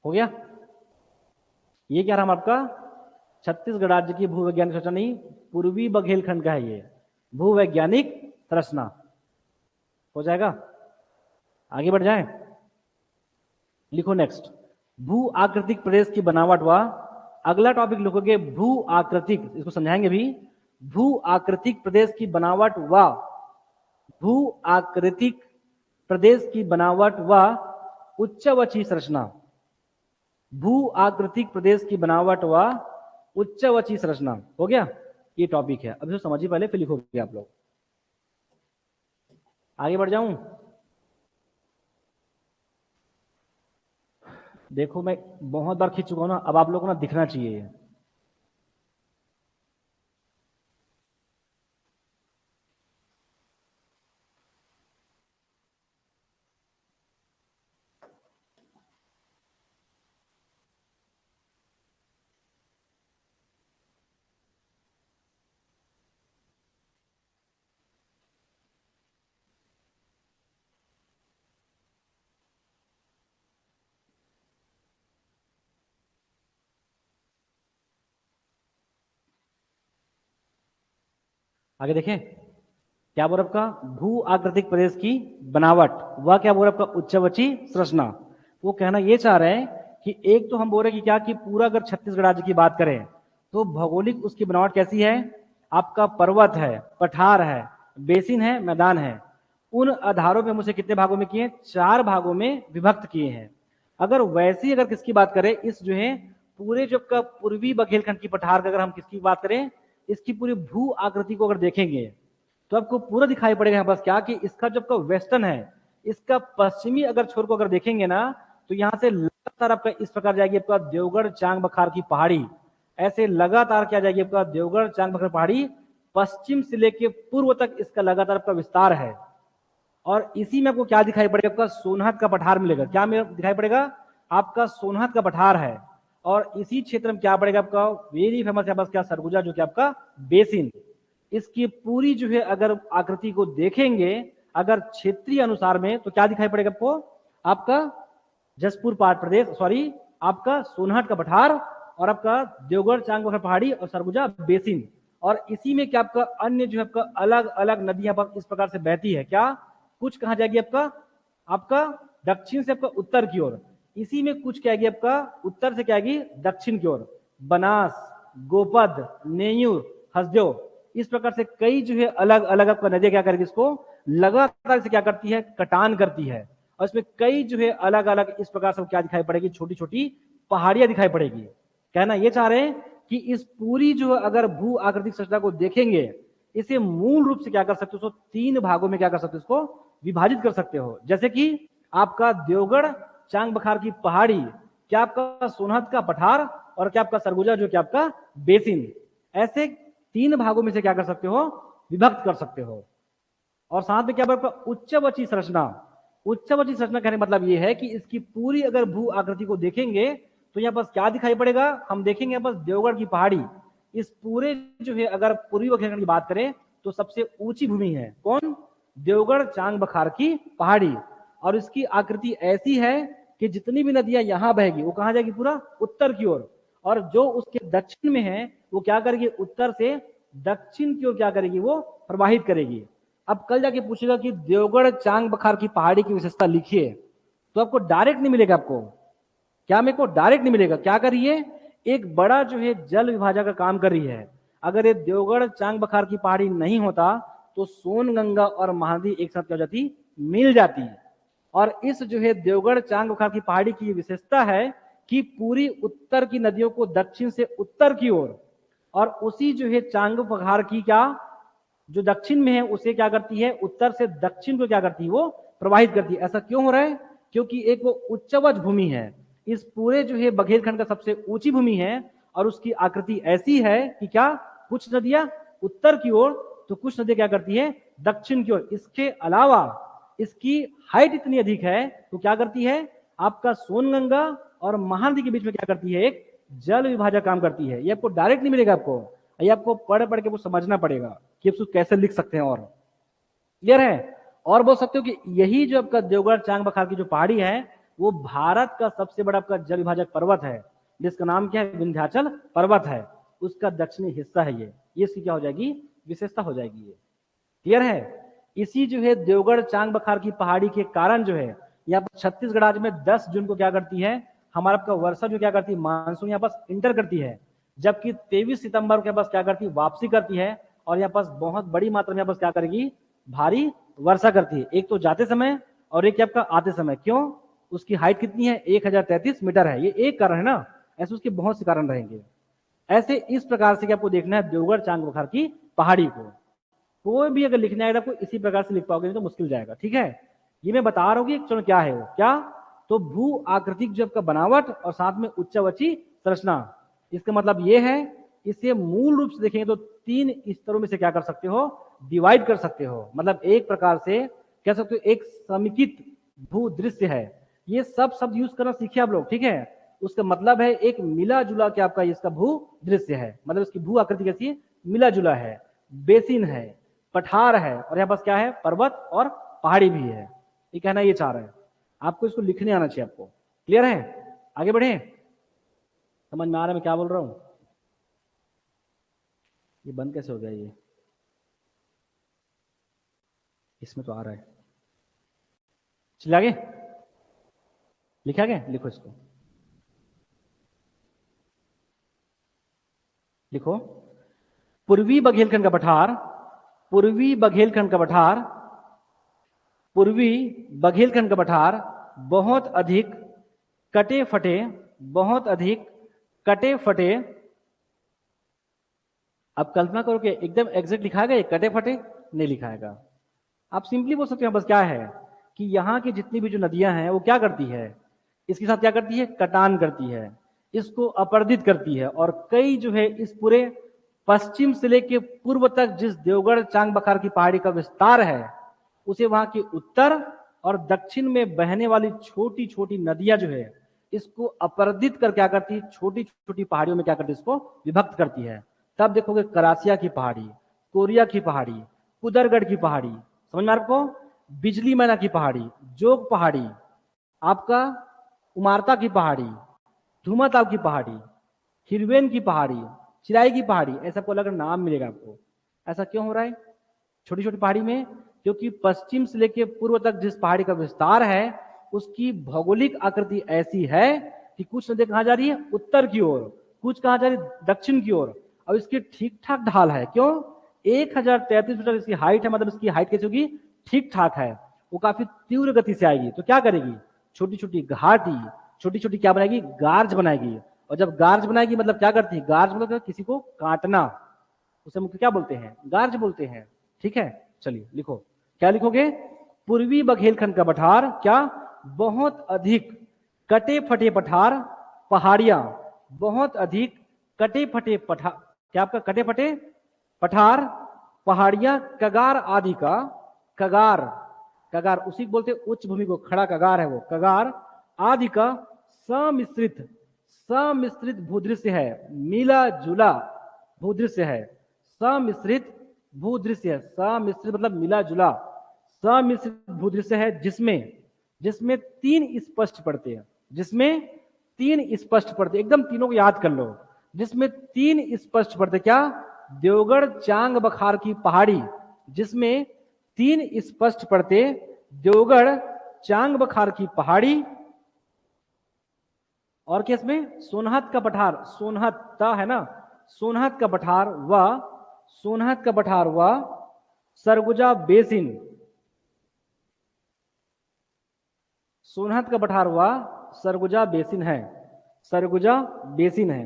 हो गया। ये क्या रहा आपका, छत्तीसगढ़ राज्य की भूवैज्ञानिक संरचना, नहीं पूर्वी बघेलखंड का है ये भूवैज्ञानिक संरचना। हो जाएगा, आगे बढ़ जाए, लिखो नेक्स्ट, भू आकृतिक प्रदेश की बनावट व, अगला टॉपिक लिखोगे भू आकृतिक, इसको समझाएंगे भी, भू आकृतिक प्रदेश की बनावट व, भू आकृतिक प्रदेश की बनावट व उच्चवचीय संरचना, भू आकृतिक प्रदेश की बनावट व उच्चवचीय संरचना। हो गया, ये टॉपिक है, अभी तो समझिए पहले फिर लिखोगे आप लोग। आगे बढ़ जाऊं, देखो मैं बहुत बार खींच चुका हूं ना, अब आप लोगों को ना दिखना चाहिए। आगे देखें, क्या बोल आपका, भू आकृतिक प्रदेश की बनावट, वह क्या बोल आपका उच्चवचीय संरचना। वो कहना ये चाह रहे हैं कि एक तो हम बोल रहे हैं कि क्या, कि पूरा अगर छत्तीसगढ़ राज्य की बात करें तो भौगोलिक उसकी बनावट कैसी है, आपका पर्वत है, पठार है, बेसिन है, मैदान है। उन आधारों पे हम उसे कितने भागों में किए, 4 भागों में विभक्त किए हैं। अगर वैसी अगर किसकी बात करें, इस जो है पूरे जो का पूर्वी बघेलखंड की पठार का अगर हम किसकी बात करें, इसकी पूरी भू आकृति को अगर देखेंगे तो आपको पूरा दिखाई पड़ेगा यहाँ पास क्या, कि इसका जो आपका वेस्टर्न है, इसका पश्चिमी अगर छोर को अगर देखेंगे ना, तो यहाँ से लगातार आपका इस प्रकार जाएगी आपका देवगढ़ चांग बखार की पहाड़ी, ऐसे लगातार क्या जाएगी आपका देवगढ़ चांग बखार पहाड़ी, पश्चिम से लेके पूर्व तक इसका लगातार आपका विस्तार है। और इसी में आपको क्या दिखाई पड़ेगा, आपका सोनहत का पठार मिलेगा। क्या दिखाई पड़ेगा, आपका सोनहत का पठार है। और इसी क्षेत्र में क्या पड़ेगा आपका वेरी फेमस है बस क्या, सरगुजा, जो कि आपका बेसिन। इसकी पूरी जो है अगर आकृति को देखेंगे अगर क्षेत्रीय अनुसार में, तो क्या दिखाई पड़ेगा आपको, आपका जसपुर प्रदेश, सॉरी आपका सोनहट का पठार, और आपका देवगढ़ चांग बखार पहाड़ी और सरगुजा बेसिन। और इसी में क्या आपका अन्य जो है आपका अलग अलग नदियां पर इस प्रकार से बहती है। क्या, कुछ कहां जाएगी आपका दक्षिण से आपका उत्तर की ओर, इसी में कुछ क्या आएगी आपका उत्तर से क्या आएगी दक्षिण की ओर, बनास, गोपद, नेयूर, हसदेव, इस प्रकार से कई जो है अलग अलग आपका नदियां क्या करेगी, इसको लगातार से क्या करती है, कटान करती है। और इसमें कई जो है अलग अलग इस प्रकार से क्या दिखाई पड़ेगी, छोटी छोटी पहाड़ियां दिखाई पड़ेगी। कहना ये चाह रहे हैं कि इस पूरी जो अगर भू आकृतिक संरचना को देखेंगे, इसे मूल रूप से क्या कर सकते हो, 3 भागों में क्या कर सकते हो, इसको विभाजित कर सकते हो। जैसे कि आपका देवगढ़ चांग बखार की पहाड़ी, क्या आपका सोनहत का पठार, और क्या आपका सरगुजा जो कि आपका बेसिन, ऐसे 3 भागों में से क्या कर सकते हो, विभक्त कर सकते हो। और साथ में क्या आपका उच्चवचीय संरचना, उच्चवचीय संरचना कहने का मतलब यह है कि इसकी पूरी अगर भू आकृति को देखेंगे तो यहाँ पास क्या दिखाई पड़ेगा, हम देखेंगे यहाँ पास देवगढ़ की पहाड़ी, इस पूरे जो है अगर पूर्वी बघेलखंड की बात करें तो सबसे ऊंची भूमि है कौन? देवगढ़ चांग बखार की पहाड़ी। और इसकी आकृति ऐसी है कि जितनी भी नदियां यहां बहेगी वो कहां जाएगी? पूरा उत्तर की ओर। और जो उसके दक्षिण में है वो क्या करेगी? उत्तर से दक्षिण की ओर क्या करेगी? वो प्रवाहित करेगी। अब कल जाके पूछेगा कि देवगढ़ चांग बखार की पहाड़ी की विशेषता लिखिए, तो आपको डायरेक्ट नहीं मिलेगा। आपको क्या? मेरे को डायरेक्ट नहीं मिलेगा। क्या कर रही है? एक बड़ा जो है जल विभाजक का काम कर रही है। अगर ये देवगढ़ चांग बखार की पहाड़ी नहीं होता तो सोन गंगा और महानदी एक साथ क्या हो जाती? मिल जाती। और इस जो है देवगढ़ चांग बखार की पहाड़ी की विशेषता है कि पूरी उत्तर की नदियों को दक्षिण से उत्तर की ओर, और उसी जो है चांग बखार की क्या जो दक्षिण में है उसे क्या करती है? उत्तर से दक्षिण को क्या करती है? वो प्रवाहित करती है। ऐसा क्यों हो रहा है? क्योंकि एक वो उच्चवच भूमि है, इस पूरे जो है बघेलखंड का सबसे ऊंची भूमि है। और उसकी आकृति ऐसी है कि क्या कुछ नदियां उत्तर की ओर तो कुछ नदियां क्या करती है? दक्षिण की ओर। इसके अलावा इसकी हाइट इतनी अधिक है तो क्या करती है? आपका सोनगंगा और महानदी के बीच में क्या करती है? एक जल विभाजक काम करती है। ये आपको डायरेक्ट नहीं मिलेगा। आपको ये आपको पढ़ पढ़ के वो समझना पड़ेगा कि उसको कैसे लिख सकते हैं। और क्लियर है? और बोल सकते हो कि यही जो आपका देवगढ़ चांग बखार की जो पहाड़ी है वो भारत का सबसे बड़ा आपका जल विभाजक पर्वत है, जिसका नाम क्या है? विंध्याचल पर्वत है। उसका दक्षिणी हिस्सा है ये इसकी क्या हो जाएगी? विशेषता हो जाएगी ये। क्लियर है? इसी जो है देवगढ़ चांग बखार की पहाड़ी के कारण जो है यहाँ पर छत्तीसगढ़ राज्य में 10 जून को क्या करती है? हमारा आपका वर्षा जो क्या करती है? मानसून यहाँ पास इंटर करती है। जबकि 23 सितंबर के पास क्या करती है? वापसी करती है। और यहाँ पास बहुत बड़ी मात्रा में यहाँ पास क्या करेगी? भारी वर्षा करती है। एक तो जाते समय और एक आपका आते समय। क्यों? उसकी हाइट कितनी है? 1033 मीटर है। ये एक कारण है ना, ऐसे उसके बहुत से कारण रहेंगे। ऐसे इस प्रकार से आपको देखना है देवगढ़ चांग बखार की पहाड़ी को। कोई भी अगर लिखने आएगा आपको इसी प्रकार से लिख पाओगे, नहीं तो मुश्किल जाएगा। ठीक है? ये मैं बता रहा हूँ कि चलो क्या है वो क्या? तो भू आकृतिक जो आपका बनावट और साथ में उच्चवची संरचना। इसका मतलब ये है, इसे मूल रूप से देखेंगे तो 3 स्तरों में से क्या कर सकते हो? डिवाइड कर सकते हो। मतलब एक प्रकार से कह सकते हो एक समेकित भू दृश्य है। ये सब शब्द यूज करना सीखे आप लोग। ठीक है? उसका मतलब है एक मिला जुला के आपका इसका भू दृश्य है। मतलब इसकी भू आकृति कैसी है? मिला जुला है, बेसिन है, पठार है, और यहाँ पास क्या है? पर्वत और पहाड़ी भी है। ये कहना ये चाह रहे हैं। आपको इसको लिखने आना चाहिए आपको। क्लियर है? आगे बढ़े? समझ में आ रहा है मैं क्या बोल रहा हूं? ये बंद कैसे हो गया? ये इसमें तो आ रहा है। चलिए आगे लिखा गया? लिखो इसको, लिखो। पूर्वी बघेलखंड का पठार, पूर्वी बघेलखंड का पठार, पूर्वी बघेलखंड का पठार बहुत अधिक कटे फटे, बहुत अधिक कटे फटे। अब कल्पना करो कि एकदम एग्जैक्ट लिखा है कटे फटे? नहीं लिखाएगा। आप सिंपली बोल सकते हैं बस क्या है कि यहाँ की जितनी भी जो नदियां हैं वो क्या करती है? इसके साथ क्या करती है? कटान करती है, इसको अपर्दित करती है। और कई जो है इस पूरे पश्चिम से लेके पूर्व तक जिस देवगढ़ चांग बखार की पहाड़ी का विस्तार है उसे वहां की उत्तर और दक्षिण में बहने वाली छोटी छोटी नदियां जो है इसको अपराधित कर क्या करती है? छोटी छोटी पहाड़ियों में क्या करती है? इसको विभक्त करती है। तब देखोगे करासिया की पहाड़ी, कोरिया की पहाड़ी, कुदरगढ़ की पहाड़ी, समझ में आपको? बिजली मैना की पहाड़ी, जोग पहाड़ी, आपका उमारता की पहाड़ी, धूमाताव की पहाड़ी, हिरवेन की पहाड़ी, चिराई की पहाड़ी, ऐसा कोई अलग नाम मिलेगा आपको। ऐसा क्यों हो रहा है छोटी छोटी पहाड़ी में? क्योंकि पश्चिम से लेकर पूर्व तक जिस पहाड़ी का विस्तार है उसकी भौगोलिक आकृति ऐसी है कि कुछ नदी कहां जा रही है? उत्तर की ओर, कुछ कहां जा रही है? दक्षिण की ओर। और इसकी ठीक ठाक ढाल है। क्यों? 1033 मीटर इसकी हाइट है। मतलब इसकी हाइट कैसी होगी? ठीक ठाक है। वो काफी तीव्र गति से आएगी तो क्या करेगी? छोटी छोटी घाटी, छोटी छोटी क्या बनाएगी? गार्ज बनाएगी। और जब गार्ज बनाएगी मतलब क्या करती है? गार्ज मतलब किसी को काटना, उसे मुख्य क्या बोलते हैं? गार्ज बोलते हैं। ठीक है? चलिए लिखो, क्या लिखोगे? पूर्वी बघेलखंड का पठार क्या? बहुत अधिक कटे फटे पठार, पहाड़ियां, बहुत अधिक कटे फटे पठार, क्या आपका कटे फटे पठार, पहाड़ियां, कगार आदि का, कगार, कगार उसी को बोलते उच्च भूमि को, खड़ा कगार है वो, कगार आदि का सम्मिश्रित, सम्मिश्रित भूदृश्य है, मिला जुला भूदृश्य है, सम्मिश्रित भूदृश्य, सम्मिश्रित मतलब मिला जुला, सम्मिश्रित भूदृश्य है जिसमें तीन स्पष्ट पड़ते हैं, जिसमें तीन स्पष्ट पड़ते, एकदम तीनों को याद कर लो, जिसमें तीन स्पष्ट पड़ते, क्या? देवगढ़ चांग बखार की पहाड़ी, जिसमें तीन स्पष्ट पड़ते, देवगढ़ चांग बखार की पहाड़ी, और क्या इसमें? सोनहत का पठार, सोनहत है ना, सोनहत का पठार व सोनहत का पठार व सरगुजा बेसिन, सोनहत का पठार व सरगुजा बेसिन है, सरगुजा बेसिन है।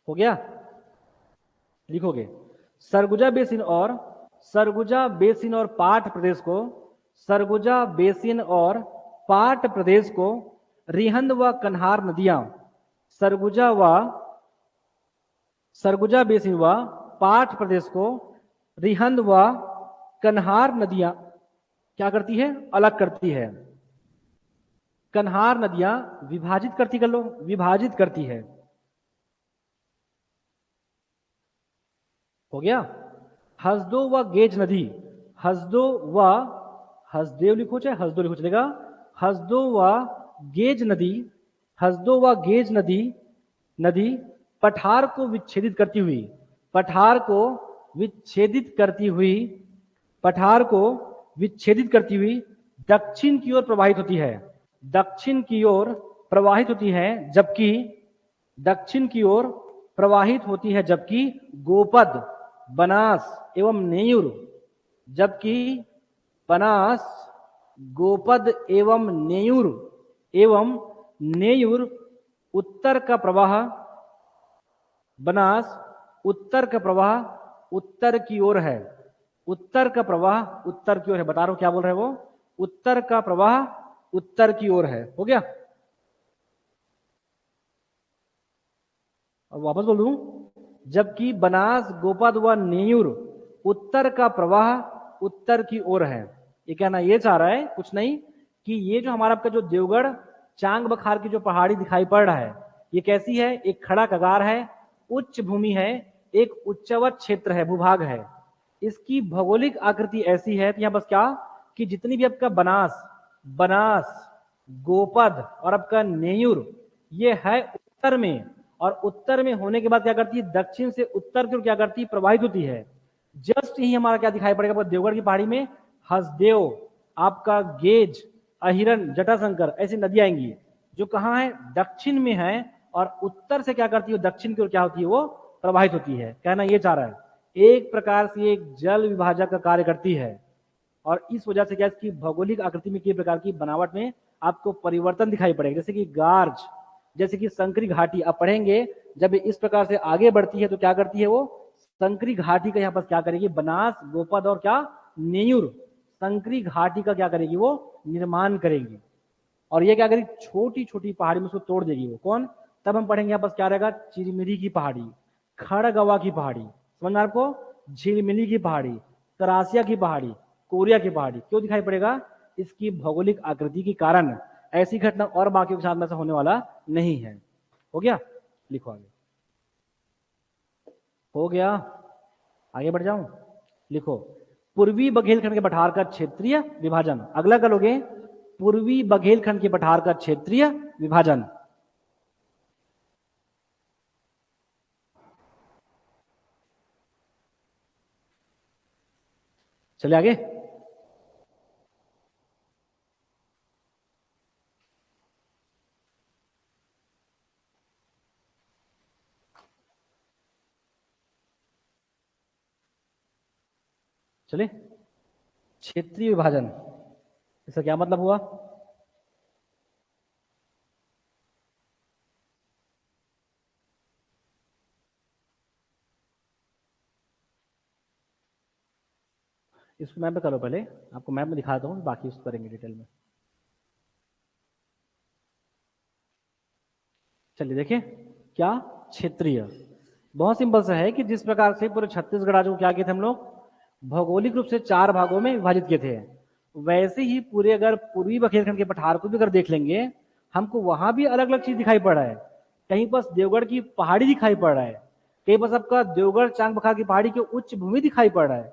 हो गया? लिखोगे सरगुजा बेसिन और पाट प्रदेश को, सरगुजा बेसिन और पाट प्रदेश को रिहंद व कन्हार नदियां, सरगुजा बेसिन व पाट प्रदेश को रिहंद व कन्हार नदियां क्या करती है? अलग करती है। कन्हार नदियां विभाजित करती, कर लो, विभाजित करती है। हो गया? हसदो व गेज नदी, हसदो व हसदेव लिखो चाहे हसदो लिखो चलेगा, हसदो व गेज नदी, हसदो व गेज नदी पठार को विच्छेदित करती हुई, पठार को विच्छेदित करती हुई, पठार को विच्छेदित करती हुई दक्षिण की ओर प्रवाहित होती है, दक्षिण की ओर प्रवाहित होती है, जबकि दक्षिण की ओर प्रवाहित होती है, जबकि गोपद, बनास एवं नेयूर, जबकि बनास, गोपद एवं नेयूर उत्तर का प्रवाह, बनास उत्तर का प्रवाह उत्तर की ओर है, उत्तर का प्रवाह उत्तर की ओर है। बता रहा हूं क्या बोल रहे हैं वो, उत्तर का प्रवाह उत्तर की ओर है। हो गया? अब वापस बोल दूं, जबकि बनास, गोपद व नेयूर उत्तर का प्रवाह उत्तर की ओर है। ये कहना ये चाह रहा है कुछ नहीं कि ये जो हमारा आपका जो देवगढ़ चांग बखार की जो पहाड़ी दिखाई पड़ रहा है, ये कैसी है? एक खड़ा कगार है, उच्च भूमि है, एक उच्चवत क्षेत्र है, भूभाग है। इसकी भौगोलिक आकृति ऐसी है कि यहां बस क्या कि जितनी भी आपका बनास, गोपद और आपका नेयूर, ये है उत्तर में, और उत्तर में होने के बाद क्या करती है? दक्षिण से उत्तर की ओर क्या करती है? प्रवाहित होती है। जस्ट ही हमारा क्या दिखाई पड़ेगा देवगढ़ की पहाड़ी में? हसदेव, आपका गेज, अहिरन, जटाशंकर, ऐसी नदियां आएंगी जो कहाँ है? दक्षिण में है, और उत्तर से क्या करती है? दक्षिण की ओर क्या होती है? वो प्रवाहित होती है। कहना ये चाह रहा है एक प्रकार से एक जल विभाजक का कार्य करती है, और इस वजह से क्या इसकी भौगोलिक आकृति में किसी प्रकार की बनावट में आपको परिवर्तन दिखाई पड़ेगा, जैसे कि गार्ज, जैसे कि संकरी घाटी। आप पढ़ेंगे जब इस प्रकार से आगे बढ़ती है तो क्या करती है? वो संकरी घाटी का यहाँ पर क्या करेगी? बनास, गोपद और क्या नेयूर, संकरी घाटी का क्या करेगी? वो निर्माण करेगी, और ये क्या करेगी? छोटी छोटी पहाड़ी में उसको तोड़ देगी। वो कौन? तब हम पढ़ेंगे यहाँ पर क्या रहेगा? चिरमिरी की पहाड़ी, खड़गवा की पहाड़ी, समझ में आपको? झिलमिली की पहाड़ी, करासिया की पहाड़ी, कोरिया की पहाड़ी। क्यों दिखाई पड़ेगा? इसकी भौगोलिक आकृति के कारण। ऐसी घटना और बाकी के साथ में ऐसा होने वाला नहीं है। हो गया? लिखो आगे। हो गया? आगे बढ़ जाऊं? लिखो पूर्वी बघेलखंड के पठार का क्षेत्रीय विभाजन। अगला करोगे पूर्वी बघेलखंड के पठार का क्षेत्रीय विभाजन। चले आगे। चले, क्षेत्रीय विभाजन, इसका क्या मतलब हुआ? इसको मैप में करो, पहले आपको मैप में दिखाता हूँ, बाकी उसको करेंगे डिटेल में। चलिए देखिए क्या क्षेत्रीय, बहुत सिंपल सा है कि जिस प्रकार से पूरे छत्तीसगढ़ राज्य को क्या किए थे हम लोग? भौगोलिक रूप से 4 भागों में विभाजित किए थे। वैसे ही पूरे अगर पूर्वी बघेलखंड के पठार को भी अगर देख लेंगे, हमको वहां भी अलग अलग चीज दिखाई पड़ रहा है। कहीं बस देवगढ़ की पहाड़ी दिखाई पड़ रहा है, कहीं पर आपका देवगढ़ चांग बखार की पहाड़ी की उच्च भूमि दिखाई पड़ रहा है,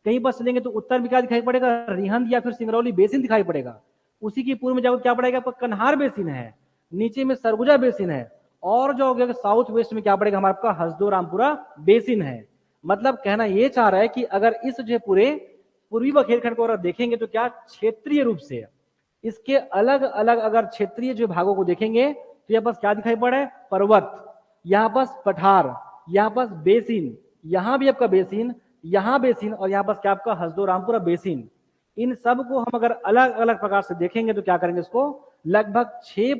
कहीं पर चलेंगे तो उत्तर में क्या दिखाई पड़ेगा, रिहंद या फिर सिंगरौली बेसिन दिखाई पड़ेगा। उसी की पूर्व में जाओगे क्या पड़ेगा आपका, कन्हार बेसिन है, नीचे में सरगुजा बेसिन है, और जो हो गया साउथ वेस्ट में क्या पड़ेगा हमारा आपका हसदो रामपुरा बेसिन है। मतलब कहना यह चाह रहा है कि अगर इस जो पूरे पूर्वी बघेलखंड को अगर देखेंगे तो क्या क्षेत्रीय रूप से इसके अलग अलग अगर क्षेत्रीय जो भागों को देखेंगे तो यहाँ पास क्या दिखाई पड़ा है, पर्वत, यहाँ पास पठार, यहाँ पास बेसिन, यहाँ भी आपका बेसिन, यहाँ बेसिन, और यहाँ पास क्या आपका हसदो रामपुरा बेसिन। इन सब को हम अगर अलग अलग प्रकार से देखेंगे तो क्या करेंगे, इसको लगभग 6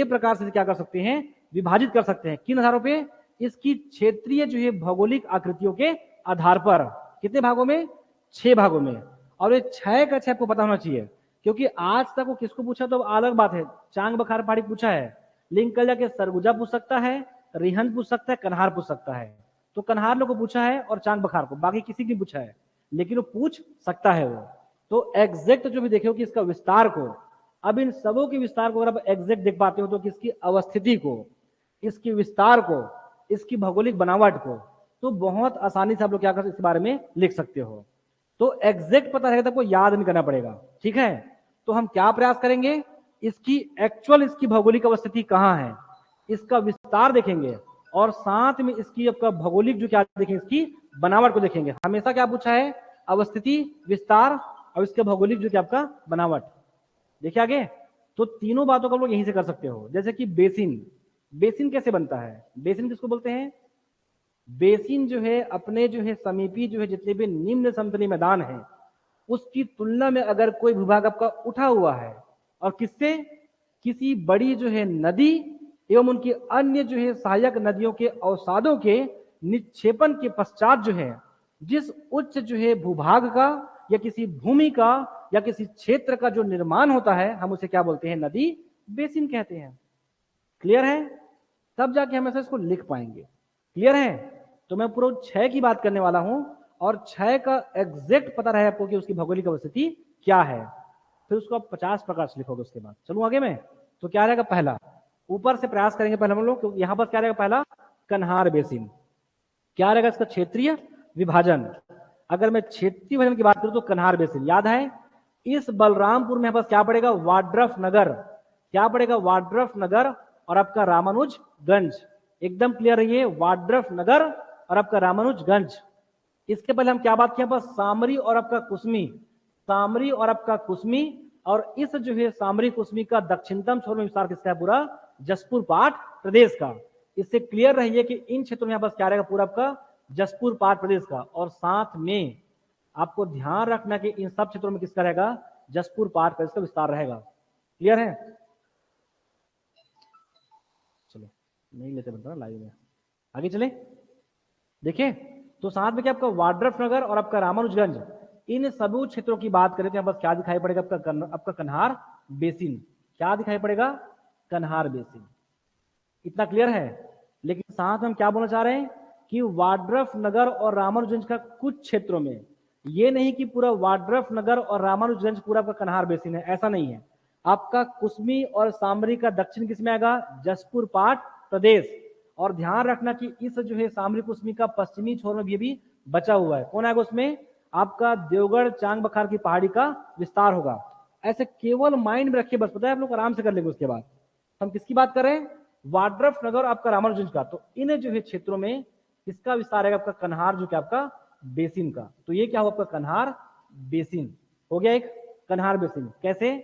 प्रकार से क्या कर सकते हैं, विभाजित कर सकते हैं। किन आधारों पे, इसकी क्षेत्रीय जो है भौगोलिक आकृतियों के आधार पर। कितने भागों में, 6 भागों में। और ये 6 का 6 आपको पता होना चाहिए, क्योंकि आज तक वो किसको पूछा तो अलग बात है, चांग बखार पहाड़ी पूछा है, लेकिन कल जाके सरगुजा पूछ सकता है, रिहंद पूछ सकता है, कन्हार पूछ सकता है। तो कन्हार लोग को पूछा है और चांग बखार को, बाकी किसी की पूछा है, लेकिन वो पूछ सकता है वो। तो एग्जैक्ट जो भी देखो कि इसका विस्तार को, अब इन सबों के विस्तार को अगर आप एग्जैक्ट देख पाते हो तो किसकी अवस्थिति को, इसकी विस्तार को, इसकी भौगोलिक बनावट को, तो बहुत आसानी से आप लोग क्या कर इस बारे में लिख सकते हो। तो एग्जैक्ट पता रहेगा तो आपको याद नहीं करना पड़ेगा, ठीक है। तो हम क्या प्रयास करेंगे, इसकी एक्चुअल इसकी भौगोलिक अवस्थिति कहां है, इसका विस्तार देखेंगे, और साथ में इसकी आपका भौगोलिक जो क्या देखेंगे, इसकी बनावट को देखेंगे। हमेशा क्या पूछा है, अवस्थिति, विस्तार और इसके भौगोलिक जो क्या आपका बनावट। देखिए आगे, तो तीनों बातों को आप लोग यहीं से कर सकते हो। जैसे कि बेसिन, बेसिन कैसे बनता है, बेसिन किसको बोलते हैं, बेसिन जो है अपने जो है समीपी जो है जितने भी निम्न समतली मैदान है उसकी तुलना में अगर कोई भूभाग आपका उठा हुआ है और किससे, किसी बड़ी जो है नदी एवं उनकी अन्य जो है सहायक नदियों के अवसादों के निक्षेपण के पश्चात जो है जिस उच्च जो है भूभाग का या किसी भूमि का या किसी क्षेत्र का जो निर्माण होता है, हम उसे क्या बोलते हैं, नदी बेसिन कहते हैं। क्लियर है, तब जाके हम ऐसा इसको लिख पाएंगे। क्लियर है, तो मैं पूरा 6 की बात करने वाला हूं और 6 का एग्जैक्ट पता रहे आपको कि उसकी भौगोलिक अवस्थिति क्या है, फिर उसको आप 50 प्रकार से लिखोगे। उसके बाद चलूं आगे में, तो क्या रहेगा, पहला ऊपर से प्रयास करेंगे पहले हम लोग, क्योंकि यहां पर क्या रहेगा, पहला कन्हार बेसिन। क्या रहेगा इसका क्षेत्रीय विभाजन, अगर मैं क्षेत्रीय विभाजन की बात करूं तो कन्हार बेसिन याद है, इस बलरामपुर में पास क्या पड़ेगा, वाड्रफ नगर, क्या पड़ेगा, वाड्रफ नगर और आपका रामानुजगंज। एकदम क्लियर रहिए, वाड्रफ नगर और आपका रामानुजगंज। इसके पहले हम क्या बात किया, बस सामरी और आपका कुसमी, सामरी और आपका कुसमी, और इस जो है सामरी कुसमी का दक्षिणतम छोर में विस्तार किसका है, पूरा जसपुर पाट प्रदेश का। इससे क्लियर रहिए कि इन क्षेत्रों में बस क्या रहेगा, पूरा आपका जसपुर पाट प्रदेश का। और साथ में आपको ध्यान रखना कि इन सब क्षेत्रों में किसका रहेगा, जसपुर पाट प्रदेश का विस्तार रहेगा। क्लियर है, चलो नहीं लेते बनता लाइव में, आगे चले। देखिए, तो साथ में क्या आपका वाड्रफ नगर और आपका रामानुजगंज, इन सभी क्षेत्रों की बात करें तो यहाँ पर क्या दिखाई पड़ेगा, आपका कन्हार बेसिन। क्या दिखाई पड़ेगा, कन्हार बेसिन। इतना क्लियर है। लेकिन साथ में हम क्या बोलना चाह रहे हैं कि वाड्रफ नगर और रामानुजगंज का कुछ क्षेत्रों में, ये नहीं कि पूरा वाड्रफ नगर और रामानुजगंज पूरा आपका कन्हार बेसिन है, ऐसा नहीं है। आपका कुसमी और सामरी का दक्षिण किसमें आएगा, जसपुर पाट प्रदेश। और ध्यान रखना कि इस जो है सामरी कुसमी का पश्चिमी छोर में भी बचा हुआ है, कौन आएगा उसमें, आपका देवगढ़ चांग बखार की पहाड़ी का विस्तार होगा। ऐसे केवल माइंड में रखिए, बस पता है आप लोग आराम से कर लेंगे। उसके बाद हम किसकी बात कर रहे हैं, वाड्रफ नगर आपका रामानुजगंज का। तो इन जो है क्षेत्रों में किसका विस्तार है, आपका कन्हार जो क्या आपका बेसिन का। तो ये क्या हुआ आपका कन्हार बेसिन हो गया, एक कन्हार बेसिन। कैसे,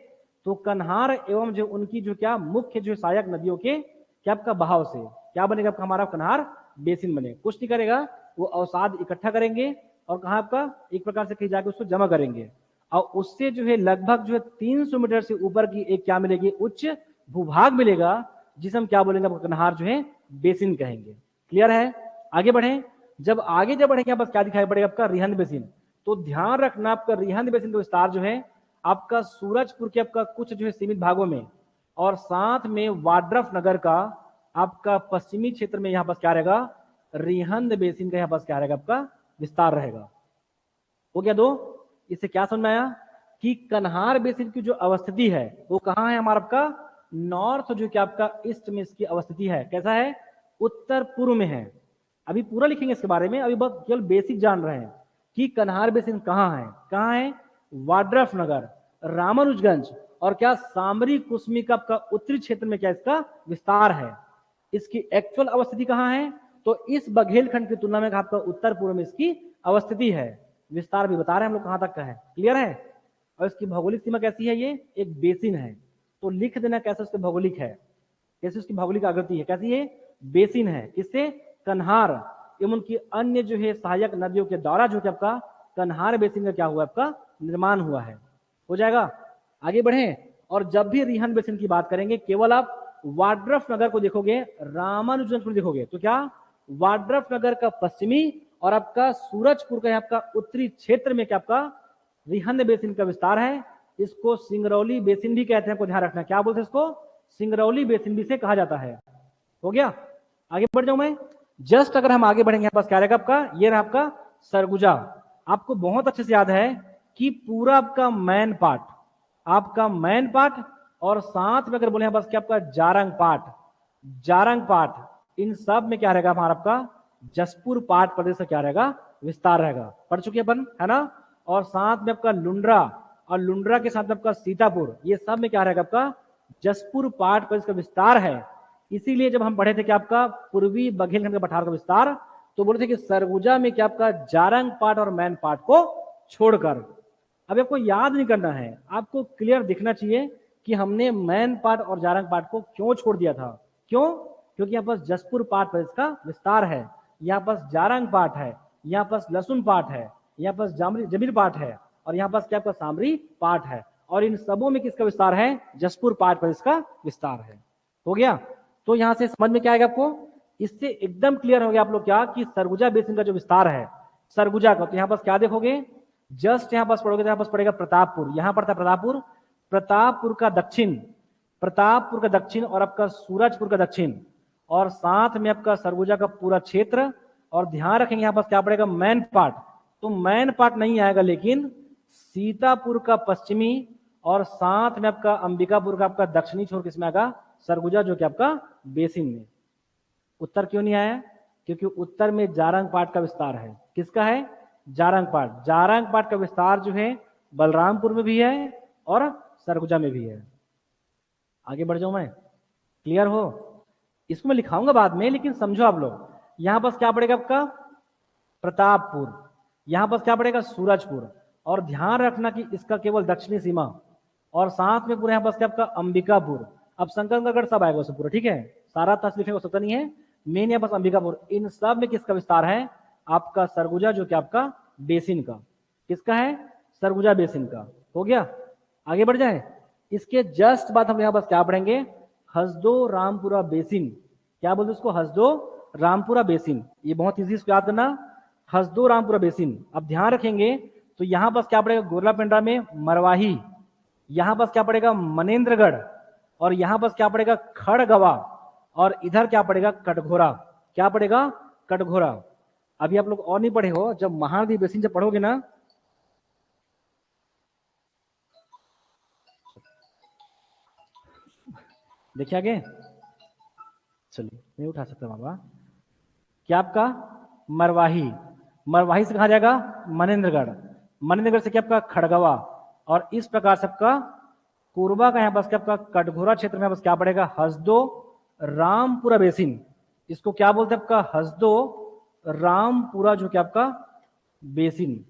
तो कन्हार एवं जो उनकी जो क्या मुख्य जो सहायक नदियों के क्या आपका बहाव से क्या बनेगा, आपका हमारा कन्हार बेसिन बने। कुछ नहीं करेगा, वो अवसाद इकट्ठा करेंगे और कहाँ आपका एक प्रकार से कहीं जाके उसको जमा करेंगे, और उससे जो है लगभग जो है 300 मीटर से ऊपर की एक क्या मिलेगी, उच्च भूभाग मिलेगा, जिसे हम क्या बोलेंगे, आपका कन्हार जो है बेसिन कहेंगे। क्लियर है, आगे बढ़े। जब आगे जब बढ़ेंगे बस क्या दिखाई पड़ेगा, आपका रिहंद बेसिन। तो ध्यान रखना, आपका रिहंद बेसिन का विस्तार जो है आपका सूरजपुर के आपका कुछ जो है सीमित भागों में, और साथ में वाड्रफ नगर का आपका पश्चिमी क्षेत्र में यहाँ पर क्या रहेगा, रिहंद बेसिन का यहाँ पर क्या रहेगा, आपका विस्तार रहेगा। हो गया दो। इससे क्या समझ में आया कि कन्हार बेसिन की जो अवस्थिति है वो कहाँ है, हमारा आपका नॉर्थ जो कि आपका ईस्ट में इसकी अवस्थिति है। कैसा है, उत्तर पूर्व में है। अभी पूरा लिखेंगे इसके बारे में, अभी बस केवल बेसिक जान रहे हैं कि कन्हार बेसिन कहाँ है। वाड्रफ नगर, रामानुजगंज और क्या सामरी कुसमी का उत्तरी क्षेत्र में क्या इसका विस्तार है। इसकी एक्चुअल अवस्थिति कहाँ है, तो इस बघेलखंड की तुलना में आपका उत्तर पूर्व में इसकी अवस्थिति है। विस्तार भी बता रहे हैं हम लोग कहां तक का है, क्लियर है। और इसकी भौगोलिक सीमा कैसी है, ये एक बेसिन है, तो लिख देना कैसे उसके भौगोलिक है, कैसे उसकी भौगोलिक आकृति है, कैसी है, बेसिन है। किससे, कन्हार एवं उनकी अन्य जो है सहायक नदियों के द्वारा जो कि आपका कन्हार बेसिन का क्या हुआ, आपका निर्माण हुआ है। हो जाएगा, आगे बढ़े। और जब भी रिहन बेसिन की बात करेंगे केवल आप वाड्रफ नगर को देखोगे, रामानुजगंज को देखोगे, तो क्या वाड्रफ नगर का पश्चिमी और आपका सूरजपुर का आपका उत्तरी क्षेत्र में क्या आपका रिहंद बेसिन का विस्तार है। इसको सिंगरौली बेसिन भी कहते हैं, आपको ध्यान रखना, क्या बोलते हैं इसको, सिंगरौली बेसिन भी से कहा जाता है। हो गया, आगे बढ़ जाऊं मैं। जस्ट अगर हम आगे बढ़ेंगे, पास क्या रहेगा आपका, ये रहा आपका सरगुजा। आपको बहुत अच्छे से याद है कि पूरा आपका मैन पार्ट, आपका मैन पार्ट और साथ में अगर बोले बस क्या आपका जारंग पार्ट, जारंग पार्ट, इन सब में क्या रहेगा हमारा आपका जसपुर पार्ट प्रदेश का क्या रहेगा, विस्तार रहेगा। पढ़ चुके अपन, है ना। और साथ में आपका लुंड्रा, और लुंड्रा के साथ में आपका सीतापुर, ये सब में क्या रहेगा आपका जसपुर पार्ट प्रदेश का विस्तार है। इसीलिए जब हम पढ़े थे कि आपका पूर्वी बघेलखंड के पठार का विस्तार, तो बोले थे कि सरगुजा में क्या आपका जारंग पार्ट और मैन पार्ट को छोड़कर। अब आपको याद नहीं करना है, आपको क्लियर दिखना चाहिए कि हमने मैन पार्ट और जारंग पार्ट को क्यों छोड़ दिया था। क्यों, क्योंकि यहाँ पास जसपुर पार्ट पर इसका विस्तार है, यहाँ पास जारंग पार्ट है, यहाँ पास लहसुन पार्ट है, यहाँ पास जमीर पार्ट है, और यहाँ पास क्या आपका सामरी पार्ट है, और इन सबों में किसका विस्तार है, जसपुर पार्ट पर इसका विस्तार है। हो गया, तो यहां से समझ में क्या आएगा आपको, इससे एकदम क्लियर हो गया आप लोग क्या कि सरगुजा बेसिन का जो विस्तार है सरगुजा का, तो यहाँ पास क्या देखोगे, जस्ट यहाँ पास पढ़ोगे तो यहाँ पास पड़ेगा प्रतापपुर, यहाँ पड़ता है प्रतापपुर, प्रतापपुर का दक्षिण, प्रतापपुर का दक्षिण और आपका सूरजपुर का दक्षिण, और साथ में आपका सरगुजा का पूरा क्षेत्र। और ध्यान रखेंगे यहाँ पास क्या पड़ेगा, मैन पार्ट, तो मैन पार्ट नहीं आएगा, लेकिन सीतापुर का पश्चिमी और साथ में आपका अंबिकापुर का आपका दक्षिणी छोर किसमें आएगा, सरगुजा जो कि आपका बेसिन में। उत्तर क्यों नहीं आया, क्योंकि उत्तर में जारंग पाट का विस्तार है। किसका है, जारंग पाट। जारंग पाट का विस्तार जो है बलरामपुर में भी है और सरगुजा में भी है। आगे बढ़ जाऊं मैं, क्लियर हो। इसको मैं लिखाऊंगा बाद में, लेकिन समझो आप लोग, यहां पास क्या पड़ेगा आपका प्रतापपुर, यहां पास क्या पड़ेगा सूरजपुर, और ध्यान रखना कि इसका केवल दक्षिणी सीमा, और साथ में पूरे यहाँ पास क्या आपका अंबिकापुर। अब शंकरगढ़ सब आएगा उससे पूरा, ठीक है, सारा तस लिखने को सकता नहीं है, मेन यहाँ पास अंबिकापुर। इन सब में किसका विस्तार है, आपका सरगुजा जो कि आपका बेसिन का, किसका है, सरगुजा बेसिन का। हो गया, आगे बढ़ जाए। इसके जस्ट बाद हम यहाँ पास क्या पढ़ेंगे, हसदो रामपुरा बेसिन। क्या बोलते उसको, हसदो रामपुरा बेसिन। ये बहुत ईजी, इसको याद करना, हसदो रामपुरा बेसिन। अब ध्यान रखेंगे तो यहाँ पास क्या पड़ेगा, गोरलापेंड्रा में मरवाही, यहाँ पास क्या पड़ेगा मनेन्द्रगढ़, और यहाँ पास क्या पड़ेगा खड़गवा, और इधर क्या पड़ेगा कटघोरा। क्या पड़ेगा, कटघोरा। अभी आप लोग और नहीं पढ़े हो, जब महानदी बेसिन जब पढ़ोगे ना, देखिए आगे, चलिए नहीं उठा सकता बाबा। क्या आपका मरवाही, मरवाही से कहा जाएगा मनेन्द्रगढ़, मनेन्द्रगढ़ से क्या आपका खड़गवा, और इस प्रकार से आपका कोरबा का यहाँ पास क्या आपका कटघोरा क्षेत्र में बस क्या पड़ेगा हसदो रामपुरा बेसिन। इसको क्या बोलते हैं आपका हसदो रामपुरा जो कि आपका बेसिन,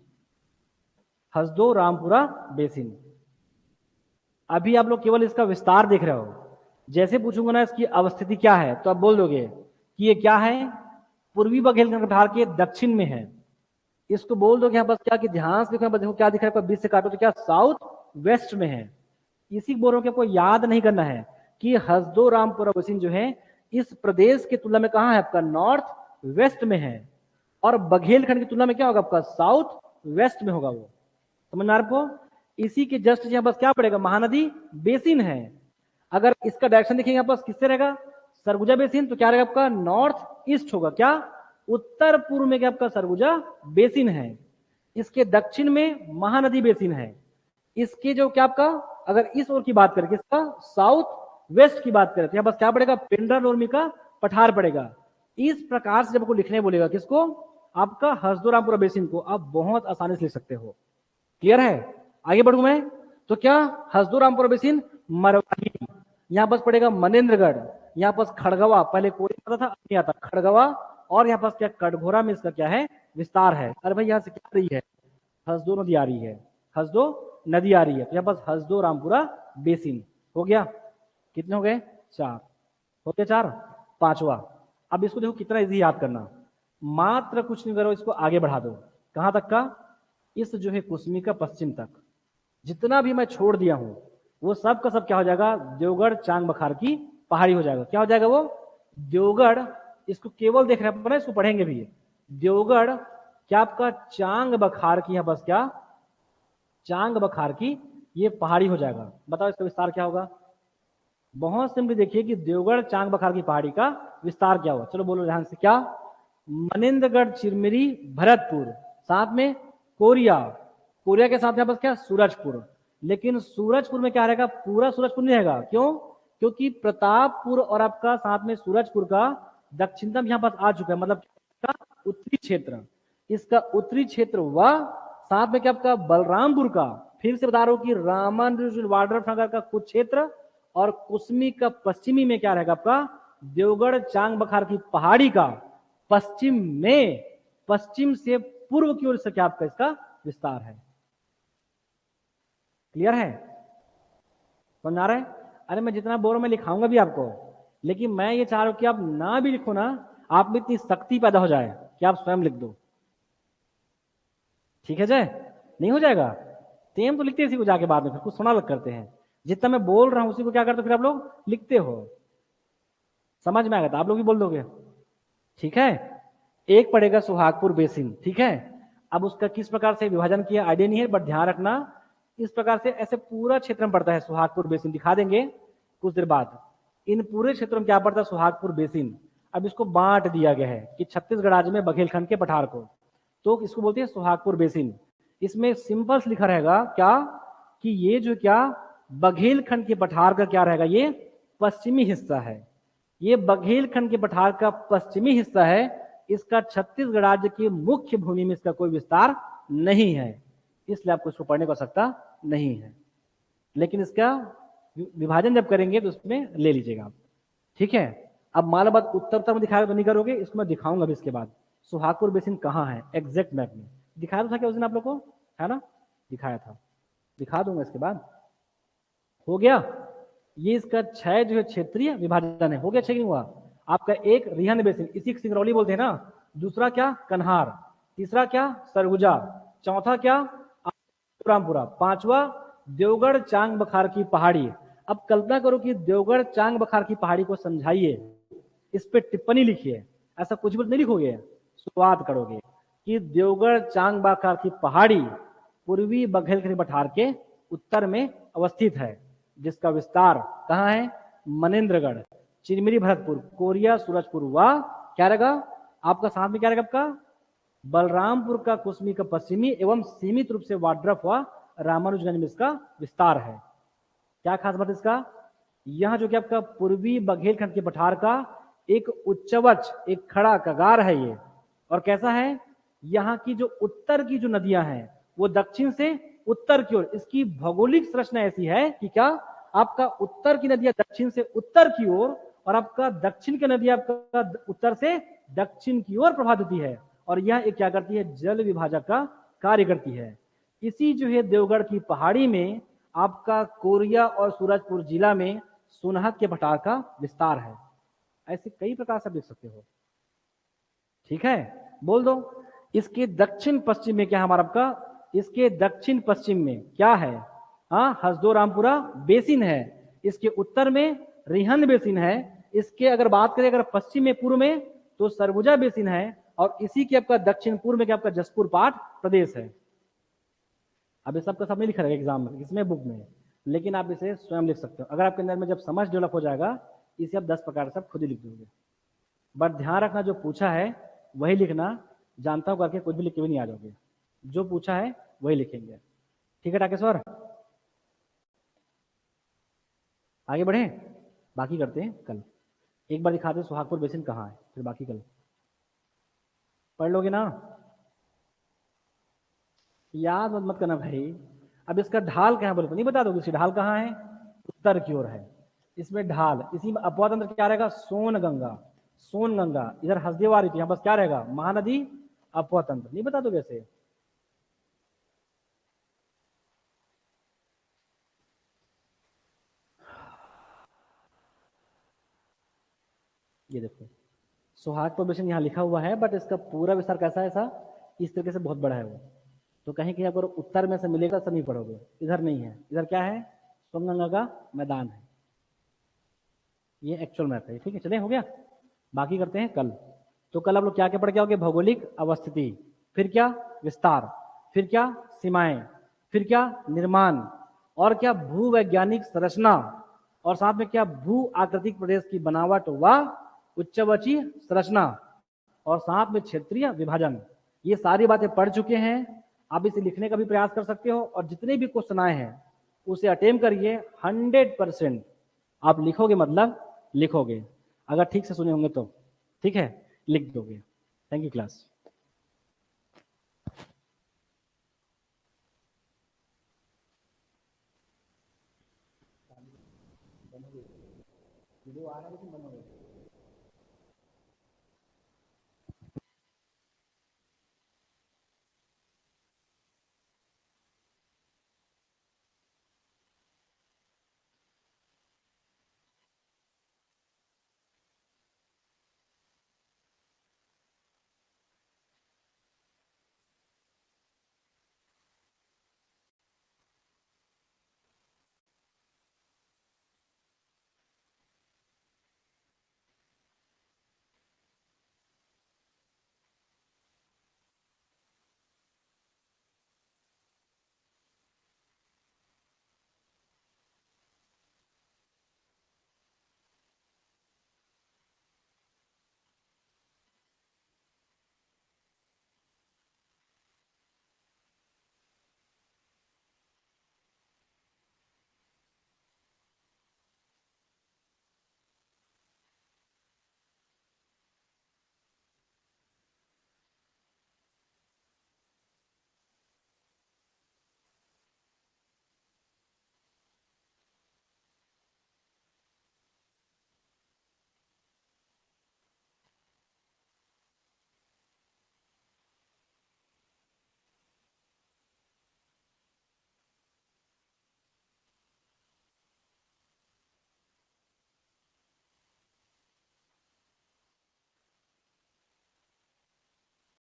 हसदो रामपुरा बेसिन। अभी आप लोग केवल इसका विस्तार देख रहे हो, जैसे पूछूंगा ना इसकी अवस्थिति क्या है, तो आप बोल दोगे कि ये क्या है, पूर्वी बघेलखंड पठार के दक्षिण में है। इसको बोल दो कि यहाँ बस क्या कि ध्यान से देखो क्या दिख रहा है, बीच से काटो तो क्या साउथ वेस्ट में है। इसी बोल रहा हूं कि आपको याद नहीं करना है कि हसदो रामपुरा बेसिन जो है इस प्रदेश की तुलना में कहां है, आपका नॉर्थ वेस्ट में है, और बघेलखंड की तुलना में क्या होगा, आपका साउथ वेस्ट में होगा। वो समझ में आ रहा आपको। इसी के जस्ट यहाँ बस क्या पड़ेगा, महानदी बेसिन है। अगर इसका डायरेक्शन देखेंगे पास किससे रहेगा, सरगुजा बेसिन, तो क्या रहेगा आपका नॉर्थ ईस्ट होगा, क्या उत्तर पूर्व में क्या आपका सरगुजा बेसिन है। इसके दक्षिण में महानदी बेसिन है। इसके जो क्या आपका अगर इस ओर की बात करें, किसका साउथ वेस्ट की बात करें, तो यहाँ बस क्या पड़ेगा, पेंड्रा नोर्मी का पठार पड़ेगा। इस प्रकार से जब आपको लिखने बोलेगा, किसको? आपका हसदो-रामपुरा बेसिन को, आप बहुत आसानी से लिख सकते हो। क्लियर है? आगे बढ़ू मैं, तो क्या हसदो-रामपुरा बेसिन मरवाही, यहां पास पड़ेगा मनेन्द्रगढ़, यहाँ पास खड़गवा, पहले कोई आता था, अब नहीं आता, खड़गवा, और यहाँ पास क्या कटघोरा में इसका क्या है? विस्तार है। अरे भाई यहाँ से क्या आ रही है? हसदो नदी आ रही है, हसदो नदी आ रही है, तो यहाँ पास हसदो रामपुरा बेसिन हो गया। कितने हो गए? 4 हो गया, 4। पांचवा, अब इसको देखो कितना इजी याद करना, मात्र कुछ नहीं करो, इसको आगे बढ़ा दो। कहां तक का? इस जो है कुसमी का पश्चिम तक, जितना भी मैं छोड़ दिया हूं वो सब का सब क्या हो जाएगा? देवगढ़ चांग बखार की पहाड़ी हो जाएगा। क्या हो जाएगा वो? देवगढ़, इसको केवल देख रहे हैं, इसको पढ़ेंगे भी। देवगढ़ क्या आपका चांग बखार की, यहां बस क्या चांग बखार की ये पहाड़ी हो जाएगा। बताओ इसका विस्तार क्या होगा? बहुत सिंपली देखिए कि देवगढ़ चांग बखार की पहाड़ी का विस्तार क्या हुआ। चलो बोलो ध्यान से, क्या? मनिंदगढ़, चिरमिरी, भरतपुर, साथ में कोरिया, कोरिया के साथ यहाँ बस क्या? सूरजपुर। लेकिन सूरजपुर में क्या रहेगा? पूरा सूरजपुर नहीं रहेगा। क्यों? क्योंकि प्रतापपुर और आपका साथ में सूरजपुर का दक्षिणतम यहाँ पास आ चुका है, मतलब इसका उत्तरी क्षेत्र, इसका उत्तरी क्षेत्र व साथ में क्या आपका बलरामपुर का, फिर से बता रहा हूं कि रामानुज वाड्रफ नगर का कुछ क्षेत्र, और कुसमी का पश्चिमी में क्या रहेगा आपका? देवगढ़ चांग बखार की पहाड़ी का पश्चिम में, पश्चिम से पूर्व की ओर से क्या आपका इसका विस्तार है। क्लियर है? समझ आ रहा है? अरे मैं जितना बोल रहा हूं मैं लिखाऊंगा भी आपको, लेकिन मैं ये चाह रहा हूं कि आप ना भी लिखो ना, आप में इतनी शक्ति पैदा हो जाए कि आप स्वयं लिख दो। ठीक है जय? नहीं हो जाएगा? तेम तो लिखते इसी को जाके बाद में, फिर कुछ सुना लग करते हैं। जितना मैं बोल रहा हूं उसी को क्या करते हो फिर आप लोग लिखते हो। समझ में आ गया? आप लोग भी बोल दोगे। ठीक है? एक पड़ेगा सुहागपुर बेसिन। ठीक है? अब उसका किस प्रकार से विभाजन किया आइडिया नहीं है, बट ध्यान रखना इस प्रकार से ऐसे पूरा क्षेत्र में पड़ता है सुहागपुर बेसिन। दिखा देंगे कुछ देर बाद। इन पूरे क्षेत्र में क्या पड़ता है? सुहागपुर बेसिन। अब इसको बांट दिया गया है कि छत्तीसगढ़ राज्य में बघेलखंड के पठार को, तो इसको बोलते हैं सुहागपुर बेसिन। इसमें सिंपल लिखा रहेगा क्या कि ये जो क्या बघेलखंड के पठार का क्या रहेगा? ये पश्चिमी हिस्सा है। ये बघेलखंड के पठार का पश्चिमी हिस्सा है। इसका छत्तीसगढ़ राज्य की मुख्य भूमि में इसका कोई विस्तार नहीं है, इसलिए आपको इसको पढ़ने की आवश्यकता नहीं है। लेकिन इसका विभाजन जब करेंगे तो उसमें ले लीजिएगा आप। ठीक है? अब मालाबाद उत्तर में दिखाया तो नहीं करोगे, इसको मैं दिखाऊंगा अभी इसके बाद। सुहागपुर बेसिन कहाँ है एग्जैक्ट मैप में दिखाया था क्या उस दिन आप लोग को? है ना? दिखाया था, दिखा दूंगा इसके बाद। हो गया? ये इसका 6 जो है क्षेत्रीय विभाजन है। हो गया 6 नहीं हुआ? आपका एक रिहंद बेसिन, इसी को सिंगरौली बोलते हैं ना। दूसरा क्या? कन्हार। तीसरा क्या? सरगुजा। चौथा क्या? रामपुरा। पांचवा देवगढ़ चांग बखार की पहाड़ी। अब कल्पना करो कि देवगढ़ चांग बखार की पहाड़ी को समझाइए, इस पे टिप्पणी लिखिए। ऐसा कुछ भी नहीं लिखोगे, शुरुआत करोगे कि देवगढ़ चांग बखार की पहाड़ी पूर्वी बघेलखंड पठार के उत्तर में अवस्थित है, जिसका विस्तार कहाँ है? मनेन्द्रगढ़, चिरमिरी, भरतपुर, कोरिया, सूरजपुर व क्या रहेगा आपका? साथ में क्या रहेगा आपका? बलरामपुर का कुसमी का पश्चिमी एवं सीमित रूप से वाड्रफ व रामानुजगंज में इसका विस्तार है। क्या खास बात इसका? यह जो कि आपका पूर्वी बघेलखंड के पठार का एक उच्चवच, एक खड़ा कगार है ये। और कैसा है? यहाँ की जो उत्तर की जो नदियां हैं वो दक्षिण से उत्तर की ओर, इसकी भौगोलिक संरचना ऐसी है कि क्या आपका उत्तर की नदियां दक्षिण से उत्तर की ओर, और आपका दक्षिण की नदी आपका उत्तर से दक्षिण की ओर प्रभावित होती है। और यह एक क्या करती है? जल विभाजक का कार्य करती है। इसी जो है देवगढ़ की पहाड़ी में आपका कोरिया और सूरजपुर जिला में सोनहत के पठार का विस्तार है। ऐसे कई प्रकार से देख सकते हो। ठीक है? बोल दो। इसके दक्षिण पश्चिम में क्या हमारा आपका? इसके दक्षिण पश्चिम में क्या है? हाँ, हसदो रामपुरा बेसिन है। इसके उत्तर में रिहंद बेसिन है। इसके अगर बात करें अगर पश्चिम में पूर्व में तो सरगुजा बेसिन है। और इसी के आपका दक्षिण पूर्व में क्या आपका जसपुर पाट प्रदेश है। अब ये सबका सब नहीं लिखा रहेगा एग्जाम में, इसमें बुक में, लेकिन आप इसे स्वयं लिख सकते हो। अगर आपके अंदर में जब समझ डेवलप हो जाएगा, इसे आप 10 प्रकार से खुद ही लिख दोगे। बट ध्यान रखना जो पूछा है वही लिखना, जानता हूं करके कुछ भी लिख के भी नहीं आ जाओगे। जो पूछा है वही लिखेंगे। ठीक है टाकेश्वर? आगे बढ़े, बाकी करते हैं कल। एक बार दिखा दो सुहागपुर बेसिन कहाँ है, फिर बाकी कल पढ़ लोगे ना। याद मत करना भाई। अब इसका ढाल कहाँ बोले तो नहीं बता दोगे, इसकी ढाल कहाँ है, उत्तर की ओर है। इसमें ढाल, इसी में अपवाद अंतर क्या रहेगा, सोन गंगा। सोन गंगा इधर हसदेव आ रही थी, यहाँ बस क्या रहेगा, महानदी अपवाद अंतर, नहीं बता दोगे ऐसे। ये देखो सुहागपुर बेसिन यहाँ लिखा हुआ है, बट इसका पूरा विस्तार कैसा है, ऐसा इस तरीके से बहुत बड़ा है वो। तो कहीं कहीं अगर उत्तर में से मिलेगा सब नहीं पढ़ोगे, इधर नहीं है, इधर क्या है, सोनगंगा का मैदान है। ये एक्चुअल मैप है, ठीक है, चले हो गया। बाकी करते हैं कल। तो कल आप लोग क्या क्या पढ़ के आओगे, भौगोलिक अवस्थिति, फिर क्या विस्तार, फिर क्या सीमाएं, फिर क्या निर्माण, और क्या भूवैज्ञानिक संरचना, और साथ में क्या भू आकृतिक प्रदेश की बनावट व उच्चवची संरचना, और साथ में क्षेत्रीय विभाजन। ये सारी बातें पढ़ चुके हैं। आप इसे लिखने का भी प्रयास कर सकते हो, और जितने भी क्वेश्चन आए हैं उसे अटेम्प्ट करिए। 100% आप लिखोगे, मतलब लिखोगे, अगर ठीक से सुने होंगे तो, ठीक है, लिख दोगे। Thank you class. वीडियो आ रहा है लेकिन बंद हो गया।